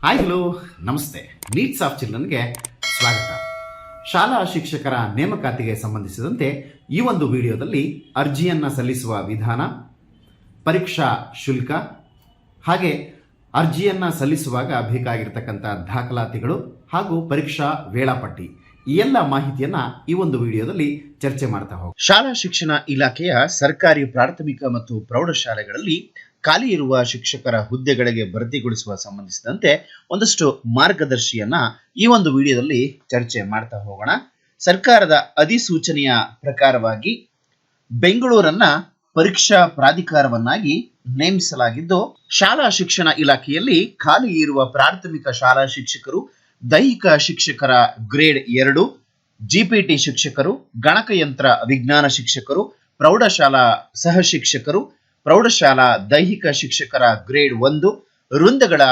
Hi hello ನಮಸ್ತೆ. Needs of ಚಿಲ್ಡ್ರನ್ಗೆ ಸ್ವಾಗತ. ಶಾಲಾ ಶಿಕ್ಷಕರ ನೇಮಕಾತಿಗೆ ಸಂಬಂಧಿಸಿದಂತೆ ಈ ಒಂದು ವಿಡಿಯೋದಲ್ಲಿ ಅರ್ಜಿಯನ್ನು ಸಲ್ಲಿಸುವ ವಿಧಾನ, ಪರೀಕ್ಷಾ ಶುಲ್ಕ, ಹಾಗೆ ಅರ್ಜಿಯನ್ನು ಸಲ್ಲಿಸುವಾಗ ಬೇಕಾಗಿರ್ತಕ್ಕಂಥ ದಾಖಲಾತಿಗಳು ಹಾಗೂ ಪರೀಕ್ಷಾ ವೇಳಾಪಟ್ಟಿ ಈ ಎಲ್ಲ ಮಾಹಿತಿಯನ್ನು ಈ ಒಂದು ವಿಡಿಯೋದಲ್ಲಿ ಚರ್ಚೆ ಮಾಡ್ತಾ ಹೋಗಿ. ಶಾಲಾ ಶಿಕ್ಷಣ ಇಲಾಖೆಯ ಸರ್ಕಾರಿ ಪ್ರಾಥಮಿಕ ಮತ್ತು ಪ್ರೌಢಶಾಲೆಗಳಲ್ಲಿ ಖಾಲಿ ಇರುವ ಶಿಕ್ಷಕರ ಹುದ್ದೆಗಳಿಗೆ ಭರ್ತಿಗೊಳಿಸುವ ಸಂಬಂಧಿಸಿದಂತೆ ಒಂದಷ್ಟು ಮಾರ್ಗದರ್ಶಿಯನ್ನ ಈ ಒಂದು ವಿಡಿಯೋದಲ್ಲಿ ಚರ್ಚೆ ಮಾಡ್ತಾ ಹೋಗೋಣ. ಸರ್ಕಾರದ ಅಧಿಸೂಚನೆಯ ಪ್ರಕಾರವಾಗಿ ಬೆಂಗಳೂರನ್ನ ಪರೀಕ್ಷಾ ಪ್ರಾಧಿಕಾರವನ್ನಾಗಿ ನೇಮಿಸಲಾಗಿದ್ದು, ಶಾಲಾ ಶಿಕ್ಷಣ ಇಲಾಖೆಯಲ್ಲಿ ಖಾಲಿ ಇರುವ ಪ್ರಾಥಮಿಕ ಶಾಲಾ ಶಿಕ್ಷಕರು, ದೈಹಿಕ ಶಿಕ್ಷಕರ ಗ್ರೇಡ್ 2, ಜಿಪಿಟಿ ಶಿಕ್ಷಕರು, ಗಣಕಯಂತ್ರ ವಿಜ್ಞಾನ ಶಿಕ್ಷಕರು, ಪ್ರೌಢಶಾಲಾ ಸಹ ಶಿಕ್ಷಕರು, ಪ್ರೌಢಶಾಲಾ ದೈಹಿಕ ಶಿಕ್ಷಕರ ಗ್ರೇಡ್ 1 ವೃಂದಗಳ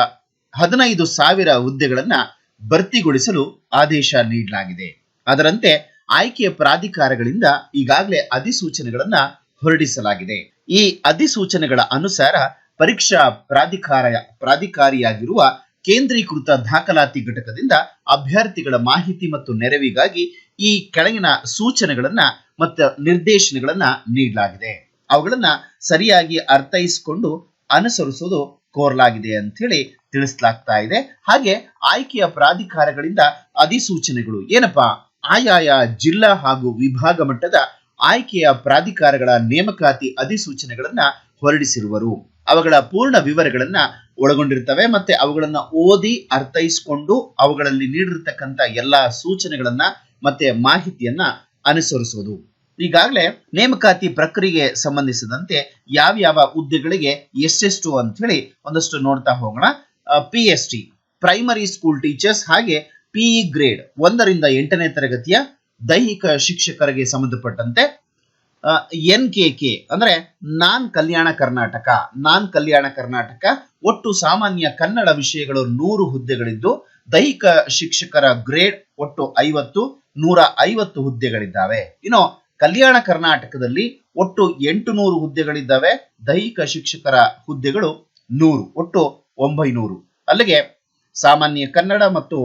15,000 ಹುದ್ದೆಗಳನ್ನು ಭರ್ತಿಗೊಳಿಸಲು ಆದೇಶ ನೀಡಲಾಗಿದೆ. ಅದರಂತೆ ಆಯ್ಕೆಯ ಪ್ರಾಧಿಕಾರಗಳಿಂದ ಈಗಾಗಲೇ ಅಧಿಸೂಚನೆಗಳನ್ನು ಹೊರಡಿಸಲಾಗಿದೆ. ಈ ಅಧಿಸೂಚನೆಗಳ ಅನುಸಾರ ಪರೀಕ್ಷಾ ಪ್ರಾಧಿಕಾರಿಯಾಗಿರುವ ಕೇಂದ್ರೀಕೃತ ದಾಖಲಾತಿ ಘಟಕದಿಂದ ಅಭ್ಯರ್ಥಿಗಳ ಮಾಹಿತಿ ಮತ್ತು ನೆರವಿಗಾಗಿ ಈ ಕೆಳಗಿನ ಸೂಚನೆಗಳನ್ನ ಮತ್ತು ನಿರ್ದೇಶನಗಳನ್ನ ನೀಡಲಾಗಿದೆ. ಅವುಗಳನ್ನ ಸರಿಯಾಗಿ ಅರ್ಥೈಸಿಕೊಂಡು ಅನುಸರಿಸುವುದು ಕೋರಲಾಗಿದೆ ಅಂತ ಹೇಳಿ ತಿಳಿಸಲಾಗ್ತಾ ಇದೆ. ಹಾಗೆ ಆಯ್ಕೆಯ ಪ್ರಾಧಿಕಾರಗಳಿಂದ ಅಧಿಸೂಚನೆಗಳು ಏನಪ್ಪಾ, ಆಯಾಯ ಜಿಲ್ಲಾ ಹಾಗೂ ವಿಭಾಗ ಮಟ್ಟದ ಆಯ್ಕೆಯ ಪ್ರಾಧಿಕಾರಗಳ ನೇಮಕಾತಿ ಅಧಿಸೂಚನೆಗಳನ್ನ ಹೊರಡಿಸಿರುವರು. ಅವುಗಳ ಪೂರ್ಣ ವಿವರಗಳನ್ನ ಒಳಗೊಂಡಿರ್ತವೆ. ಮತ್ತೆ ಅವುಗಳನ್ನ ಓದಿ ಅರ್ಥೈಸಿಕೊಂಡು ಅವುಗಳಲ್ಲಿ ನೀಡಿರ್ತಕ್ಕಂಥ ಎಲ್ಲಾ ಸೂಚನೆಗಳನ್ನ ಮತ್ತೆ ಮಾಹಿತಿಯನ್ನ ಅನುಸರಿಸುವುದು. ಈಗಾಗಲೇ ನೇಮಕಾತಿ ಪ್ರಕ್ರಿಯೆಗೆ ಸಂಬಂಧಿಸಿದಂತೆ ಯಾವ ಹುದ್ದೆಗಳಿಗೆ ಎಷ್ಟೆಷ್ಟು ಅಂತ ಹೇಳಿ ಒಂದಷ್ಟು ನೋಡ್ತಾ ಹೋಗೋಣ. PST ಪ್ರೈಮರಿ ಸ್ಕೂಲ್ ಟೀಚರ್ಸ್, ಹಾಗೆ PE ಗ್ರೇಡ್ 1ರಿಂದ 8ನೇ ತರಗತಿಯ ದೈಹಿಕ ಶಿಕ್ಷಕರಿಗೆ ಸಂಬಂಧಪಟ್ಟಂತೆ NKK ಅಂದ್ರೆ ನಾನ್ ಕಲ್ಯಾಣ ಕರ್ನಾಟಕ ಒಟ್ಟು ಸಾಮಾನ್ಯ ಕನ್ನಡ ವಿಷಯಗಳು 100 ಹುದ್ದೆಗಳಿದ್ದು, ದೈಹಿಕ ಶಿಕ್ಷಕರ ಗ್ರೇಡ್ ಒಟ್ಟು 50, 150 ಹುದ್ದೆಗಳಿದ್ದಾವೆ. ಇನ್ನು ಕಲ್ಯಾಣ ಕರ್ನಾಟಕದಲ್ಲಿ ಒಟ್ಟು 800 ಹುದ್ದೆಗಳಿದ್ದಾವೆ. ದೈಹಿಕ ಶಿಕ್ಷಕರ ಹುದ್ದೆಗಳು 100, ಒಟ್ಟು 900. ಅಲ್ಲಿಗೆ ಸಾಮಾನ್ಯ ಕನ್ನಡ ಮತ್ತು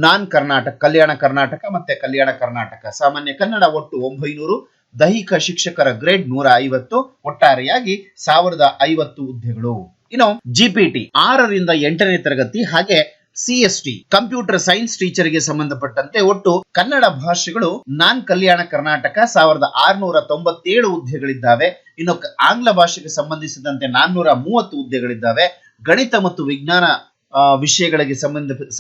ನಾನ್ ಕರ್ನಾಟಕ, ಕಲ್ಯಾಣ ಕರ್ನಾಟಕ ಮತ್ತೆ ಕಲ್ಯಾಣ ಕರ್ನಾಟಕ, ಸಾಮಾನ್ಯ ಕನ್ನಡ ಒಟ್ಟು 900, ದೈಹಿಕ ಶಿಕ್ಷಕರ ಗ್ರೇಡ್ 150, ಒಟ್ಟಾರೆಯಾಗಿ 1050 ಹುದ್ದೆಗಳು. ಇನ್ನು GPT 6ರಿಂದ 8ನೇ ತರಗತಿ ಹಾಗೆ CST ಕಂಪ್ಯೂಟರ್ ಸೈನ್ಸ್ ಟೀಚರ್ಗೆ ಸಂಬಂಧಪಟ್ಟಂತೆ ಒಟ್ಟು ಕನ್ನಡ ಭಾಷೆಗಳು ನಾನ್ ಕಲ್ಯಾಣ ಕರ್ನಾಟಕ 1697 ಹುದ್ದೆಗಳಿದ್ದಾವೆ. ಇನ್ನು ಆಂಗ್ಲ ಭಾಷೆಗೆ ಸಂಬಂಧಿಸಿದಂತೆ 430 ಹುದ್ದೆಗಳಿದ್ದಾವೆ. ಗಣಿತ ಮತ್ತು ವಿಜ್ಞಾನ ವಿಷಯಗಳಿಗೆ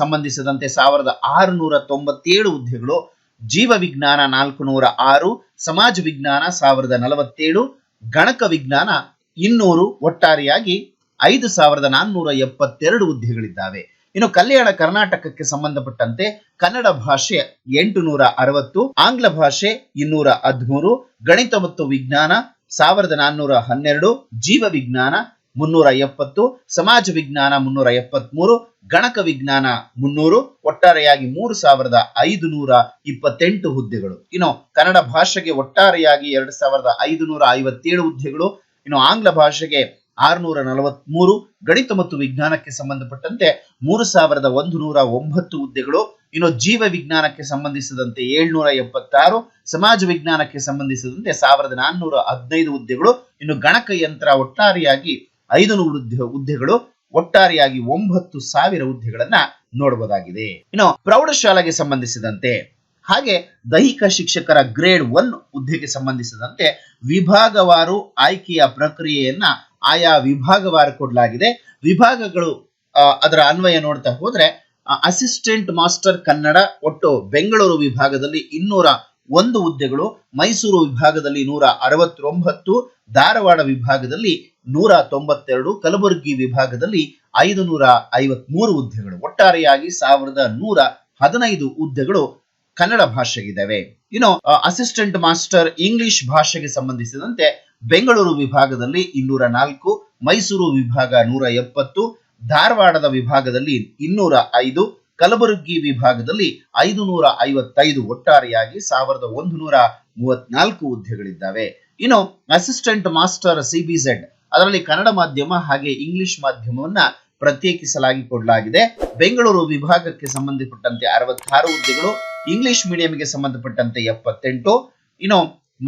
ಸಂಬಂಧಿಸಿದಂತೆ 1697 ಹುದ್ದೆಗಳು. ಜೀವ ವಿಜ್ಞಾನ 406, ಸಮಾಜ ವಿಜ್ಞಾನ 1047, ಗಣಕ ವಿಜ್ಞಾನ 200, ಒಟ್ಟಾರೆಯಾಗಿ 5472 ಹುದ್ದೆಗಳಿದ್ದಾವೆ. ಇನ್ನು ಕಲ್ಯಾಣ ಕರ್ನಾಟಕಕ್ಕೆ ಸಂಬಂಧಪಟ್ಟಂತೆ ಕನ್ನಡ ಭಾಷೆ 860, ಆಂಗ್ಲ ಭಾಷೆ 213, ಗಣಿತ ಮತ್ತು ವಿಜ್ಞಾನ 1412, ಜೀವ ವಿಜ್ಞಾನ 370, ಸಮಾಜ ವಿಜ್ಞಾನ 373, ಗಣಕ ವಿಜ್ಞಾನ 300, ಒಟ್ಟಾರೆಯಾಗಿ 3528 ಹುದ್ದೆಗಳು. ಇನ್ನು ಕನ್ನಡ ಭಾಷೆಗೆ ಒಟ್ಟಾರೆಯಾಗಿ 2557 ಹುದ್ದೆಗಳು. ಇನ್ನು ಆಂಗ್ಲ ಭಾಷೆಗೆ 643, ಗಣಿತ ಮತ್ತು ವಿಜ್ಞಾನಕ್ಕೆ ಸಂಬಂಧಪಟ್ಟಂತೆ 3109 ಹುದ್ದೆಗಳು. ಇನ್ನು ಜೀವ ವಿಜ್ಞಾನಕ್ಕೆ ಸಂಬಂಧಿಸಿದಂತೆ 776, ಸಮಾಜ ವಿಜ್ಞಾನಕ್ಕೆ ಸಂಬಂಧಿಸಿದಂತೆ 1415 ಹುದ್ದೆಗಳು. ಇನ್ನು ಗಣಕಯಂತ್ರ ಒಟ್ಟಾರೆಯಾಗಿ 500 ಹುದ್ದೆಗಳು, ಒಟ್ಟಾರೆಯಾಗಿ 9000 ಹುದ್ದೆಗಳನ್ನ ನೋಡಬಹುದಾಗಿದೆ. ಇನ್ನು ಪ್ರೌಢಶಾಲೆಗೆ ಸಂಬಂಧಿಸಿದಂತೆ ಹಾಗೆ ದೈಹಿಕ ಶಿಕ್ಷಕರ ಗ್ರೇಡ್ 1 ಹುದ್ದೆಗೆ ಸಂಬಂಧಿಸಿದಂತೆ ವಿಭಾಗವಾರು ಆಯ್ಕೆಯ ಪ್ರಕ್ರಿಯೆಯನ್ನ ಆಯಾ ವಿಭಾಗವಾರು ಕೊಡಲಾಗಿದೆ. ವಿಭಾಗಗಳು ಅದರ ಅನ್ವಯ ನೋಡ್ತಾ ಹೋದ್ರೆ ಅಸಿಸ್ಟೆಂಟ್ ಮಾಸ್ಟರ್ ಕನ್ನಡ ಒಟ್ಟು ಬೆಂಗಳೂರು ವಿಭಾಗದಲ್ಲಿ 201 ಹುದ್ದೆಗಳು, ಮೈಸೂರು ವಿಭಾಗದಲ್ಲಿ 169, ಧಾರವಾಡ ವಿಭಾಗದಲ್ಲಿ 192, ಕಲಬುರಗಿ ವಿಭಾಗದಲ್ಲಿ 553 ಹುದ್ದೆಗಳು, ಒಟ್ಟಾರೆಯಾಗಿ 1115 ಹುದ್ದೆಗಳು ಕನ್ನಡ ಭಾಷೆಗಿದ್ದಾವೆ. ಇನ್ನು ಅಸಿಸ್ಟೆಂಟ್ ಮಾಸ್ಟರ್ ಇಂಗ್ಲಿಷ್ ಭಾಷೆಗೆ ಸಂಬಂಧಿಸಿದಂತೆ ಬೆಂಗಳೂರು ವಿಭಾಗದಲ್ಲಿ 204, ಮೈಸೂರು ವಿಭಾಗ 170, ಧಾರವಾಡದ ವಿಭಾಗದಲ್ಲಿ 205, ಕಲಬುರಗಿ ವಿಭಾಗದಲ್ಲಿ 555, ಒಟ್ಟಾರೆಯಾಗಿ 1134 ಹುದ್ದೆಗಳಿದ್ದಾವೆ. ಇನ್ನು ಅಸಿಸ್ಟೆಂಟ್ ಮಾಸ್ಟರ್ CBZ ಅದರಲ್ಲಿ ಕನ್ನಡ ಮಾಧ್ಯಮ ಹಾಗೆ ಇಂಗ್ಲಿಷ್ ಮಾಧ್ಯಮವನ್ನ ಪ್ರತ್ಯೇಕಿಸಲಾಗಿ ಕೊಡಲಾಗಿದೆ. ಬೆಂಗಳೂರು ವಿಭಾಗಕ್ಕೆ ಸಂಬಂಧಪಟ್ಟಂತೆ 66 ಹುದ್ದೆಗಳು, ಇಂಗ್ಲಿಷ್ ಮೀಡಿಯಂಗೆ ಸಂಬಂಧಪಟ್ಟಂತೆ 78, ಇನ್ನು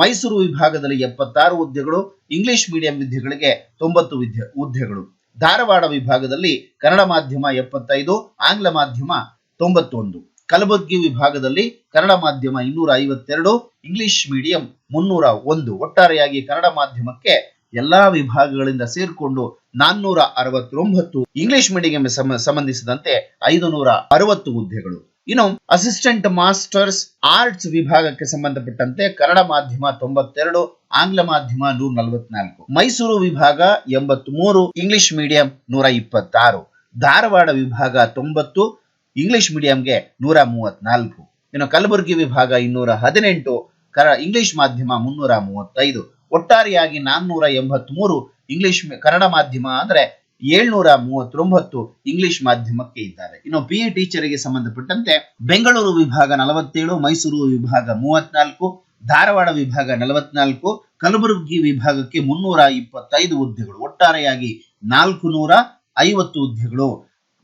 ಮೈಸೂರು ವಿಭಾಗದಲ್ಲಿ 76 ಹುದ್ದೆಗಳು, ಇಂಗ್ಲಿಷ್ ಮೀಡಿಯಂ ವಿದ್ಯೆಗಳಿಗೆ 90 ಹುದ್ದೆಗಳು. ಧಾರವಾಡ ವಿಭಾಗದಲ್ಲಿ ಕನ್ನಡ ಮಾಧ್ಯಮ 75, ಆಂಗ್ಲ ಮಾಧ್ಯಮ 91. ಕಲಬುರಗಿ ವಿಭಾಗದಲ್ಲಿ ಕನ್ನಡ ಮಾಧ್ಯಮ 252, ಇಂಗ್ಲಿಷ್ ಮೀಡಿಯಂ 301. ಒಟ್ಟಾರೆಯಾಗಿ ಕನ್ನಡ ಮಾಧ್ಯಮಕ್ಕೆ ಎಲ್ಲಾ ವಿಭಾಗಗಳಿಂದ ಸೇರಿಕೊಂಡು 469, ಇಂಗ್ಲಿಷ್ ಮೀಡಿಯಂಗೆ ಸಂಬಂಧಿಸಿದಂತೆ 560 ಹುದ್ದೆಗಳು. ಇನ್ನು ಅಸಿಸ್ಟೆಂಟ್ ಮಾಸ್ಟರ್ಸ್ ಆರ್ಟ್ಸ್ ವಿಭಾಗಕ್ಕೆ ಸಂಬಂಧಪಟ್ಟಂತೆ ಕನ್ನಡ ಮಾಧ್ಯಮ 92, ಆಂಗ್ಲ ಮಾಧ್ಯಮ 144, ಮೈಸೂರು ವಿಭಾಗ 83, ಇಂಗ್ಲಿಷ್ ಮೀಡಿಯಂ 126, ಧಾರವಾಡ ವಿಭಾಗ 90, ಇಂಗ್ಲಿಷ್ ಮೀಡಿಯಂಗೆ 134. ಇನ್ನು ಕಲಬುರಗಿ ವಿಭಾಗ 218, ಇಂಗ್ಲಿಷ್ ಮಾಧ್ಯಮ 335. ಒಟ್ಟಾರೆಯಾಗಿ 483 ಇಂಗ್ಲಿಷ್ ಕನ್ನಡ ಮಾಧ್ಯಮ ಅಂದ್ರೆ 739 ಇಂಗ್ಲಿಷ್ ಮಾಧ್ಯಮಕ್ಕೆ ಇದ್ದಾರೆ. ಇನ್ನು PE ಟೀಚರಿಗೆ ಸಂಬಂಧಪಟ್ಟಂತೆ ಬೆಂಗಳೂರು ವಿಭಾಗ 47, ಮೈಸೂರು ವಿಭಾಗ 34, ಧಾರವಾಡ ವಿಭಾಗ 44, ಕಲಬುರಗಿ ವಿಭಾಗಕ್ಕೆ 325 ಹುದ್ದೆಗಳು. ಒಟ್ಟಾರೆಯಾಗಿ 450 ಹುದ್ದೆಗಳು.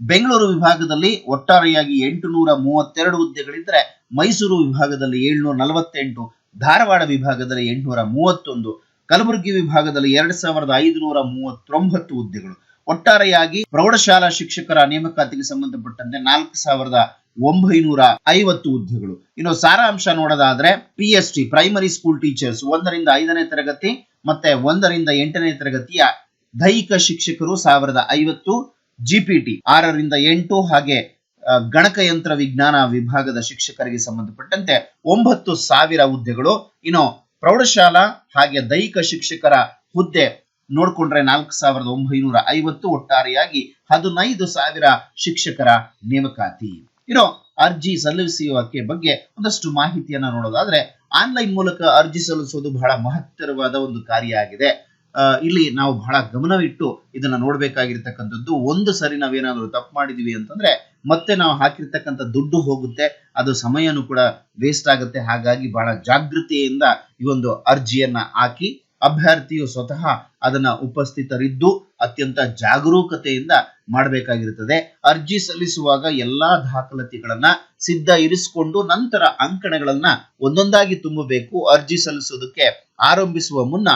ಬೆಂಗಳೂರು ವಿಭಾಗದಲ್ಲಿ ಒಟ್ಟಾರೆಯಾಗಿ 832 ಹುದ್ದೆಗಳಿದ್ದರೆ ಮೈಸೂರು ವಿಭಾಗದಲ್ಲಿ 748, ಧಾರವಾಡ ವಿಭಾಗದಲ್ಲಿ 831, ಕಲಬುರಗಿ ವಿಭಾಗದಲ್ಲಿ 2539 ಹುದ್ದೆಗಳು. ಒಟ್ಟಾರೆಯಾಗಿ ಪ್ರೌಢಶಾಲಾ ಶಿಕ್ಷಕರ ನೇಮಕಾತಿಗೆ ಸಂಬಂಧಪಟ್ಟಂತೆ 4950 ಹುದ್ದೆಗಳು. ಇನ್ನು ಸಾರಾಂಶ ನೋಡೋದಾದ್ರೆ PST ಪ್ರೈಮರಿ ಸ್ಕೂಲ್ ಟೀಚರ್ಸ್ 1 ರಿಂದ 5ನೇ ತರಗತಿ ಮತ್ತೆ 1 ರಿಂದ 8ನೇ ತರಗತಿಯ ದೈಹಿಕ ಶಿಕ್ಷಕರು 1050, GPT 6 ರಿಂದ 8 ಹಾಗೆ ಗಣಕಯಂತ್ರ ವಿಜ್ಞಾನ ವಿಭಾಗದ ಶಿಕ್ಷಕರಿಗೆ ಸಂಬಂಧಪಟ್ಟಂತೆ 9000 ಹುದ್ದೆಗಳು. ಇನ್ನು ಪ್ರೌಢಶಾಲಾ ಹಾಗೆ ದೈಹಿಕ ಶಿಕ್ಷಕರ ಹುದ್ದೆ ನೋಡ್ಕೊಂಡ್ರೆ 4950, ಒಟ್ಟಾರೆಯಾಗಿ 15000 ಶಿಕ್ಷಕರ ನೇಮಕಾತಿ. ಇನ್ನು ಅರ್ಜಿ ಸಲ್ಲಿಸುವಿಕೆ ಬಗ್ಗೆ ಒಂದಷ್ಟು ಮಾಹಿತಿಯನ್ನ ನೋಡೋದಾದ್ರೆ ಆನ್ಲೈನ್ ಮೂಲಕ ಅರ್ಜಿ ಸಲ್ಲಿಸೋದು ಬಹಳ ಮಹತ್ತರವಾದ ಒಂದು ಕಾರ್ಯ ಆಗಿದೆ. ಇಲ್ಲಿ ನಾವು ಬಹಳ ಗಮನವಿಟ್ಟು ಇದನ್ನ ನೋಡ್ಬೇಕಾಗಿರ್ತಕ್ಕಂಥದ್ದು. ಒಂದು ಸರಿ ನಾವೇನಾದ್ರೂ ತಪ್ಪು ಮಾಡಿದೀವಿ ಅಂತಂದ್ರೆ ಮತ್ತೆ ನಾವು ಹಾಕಿರ್ತಕ್ಕಂಥ ದುಡ್ಡು ಹೋಗುತ್ತೆ, ಅದು ಸಮಯನೂ ಕೂಡ ವೇಸ್ಟ್ ಆಗುತ್ತೆ. ಹಾಗಾಗಿ ಬಹಳ ಜಾಗೃತಿಯಿಂದ ಈ ಒಂದು ಅರ್ಜಿಯನ್ನ ಹಾಕಿ ಅಭ್ಯರ್ಥಿಯು ಸ್ವತಃ ಅದನ್ನ ಉಪಸ್ಥಿತರಿದ್ದು ಅತ್ಯಂತ ಜಾಗರೂಕತೆಯಿಂದ ಮಾಡಬೇಕಾಗಿರುತ್ತದೆ. ಅರ್ಜಿ ಸಲ್ಲಿಸುವಾಗ ಎಲ್ಲಾ ದಾಖಲಾತಿಗಳನ್ನ ಸಿದ್ಧ ಇರಿಸಿಕೊಂಡು ನಂತರ ಅಂಕಣಗಳನ್ನ ಒಂದೊಂದಾಗಿ ತುಂಬಬೇಕು. ಅರ್ಜಿ ಸಲ್ಲಿಸೋದಕ್ಕೆ ಆರಂಭಿಸುವ ಮುನ್ನ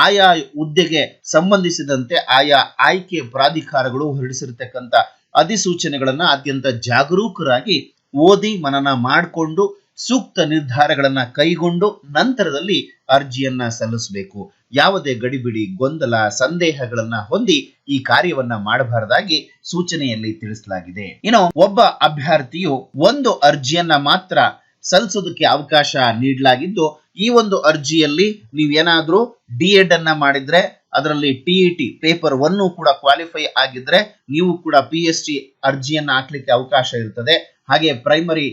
ಆಯಾ ಹುದ್ದೆಗೆ ಸಂಬಂಧಿಸಿದಂತೆ ಆಯಾ ಆಯ್ಕೆ ಪ್ರಾಧಿಕಾರಗಳು ಹೊರಡಿಸಿರ್ತಕ್ಕಂಥ ಅಧಿಸೂಚನೆಗಳನ್ನ ಅತ್ಯಂತ ಜಾಗರೂಕರಾಗಿ ಓದಿ ಮನನ ಮಾಡಿಕೊಂಡು ಸೂಕ್ತ ನಿರ್ಧಾರಗಳನ್ನ ಕೈಗೊಂಡು ನಂತರದಲ್ಲಿ ಅರ್ಜಿಯನ್ನ ಸಲ್ಲಿಸಬೇಕು. ಯಾವುದೇ ಗಡಿಬಿಡಿ, ಗೊಂದಲ, ಸಂದೇಹಗಳನ್ನ ಹೊಂದಿ ಈ ಕಾರ್ಯವನ್ನ ಮಾಡಬಾರದಾಗಿ ಸೂಚನೆಯಲ್ಲಿ ತಿಳಿಸಲಾಗಿದೆ. ಇನ್ನು ಒಬ್ಬ ಅಭ್ಯರ್ಥಿಯು ಒಂದು ಅರ್ಜಿಯನ್ನ ಮಾತ್ರ ಸಲ್ಲಿಸೋದಕ್ಕೆ ಅವಕಾಶ ನೀಡಲಾಗಿದ್ದು, ಈ ಒಂದು ಅರ್ಜಿಯಲ್ಲಿ ನೀವೇನಾದ್ರೂ D.Ed ಅನ್ನ ಮಾಡಿದ್ರೆ ಅದರಲ್ಲಿ TET ಪೇಪರ್ 1 ಕೂಡ ಕ್ವಾಲಿಫೈ ಆಗಿದ್ರೆ ನೀವು ಕೂಡ PST ಅರ್ಜಿಯನ್ನ ಹಾಕ್ಲಿಕ್ಕೆ ಅವಕಾಶ ಇರ್ತದೆ. ಹಾಗೆ ಪ್ರೈಮರಿ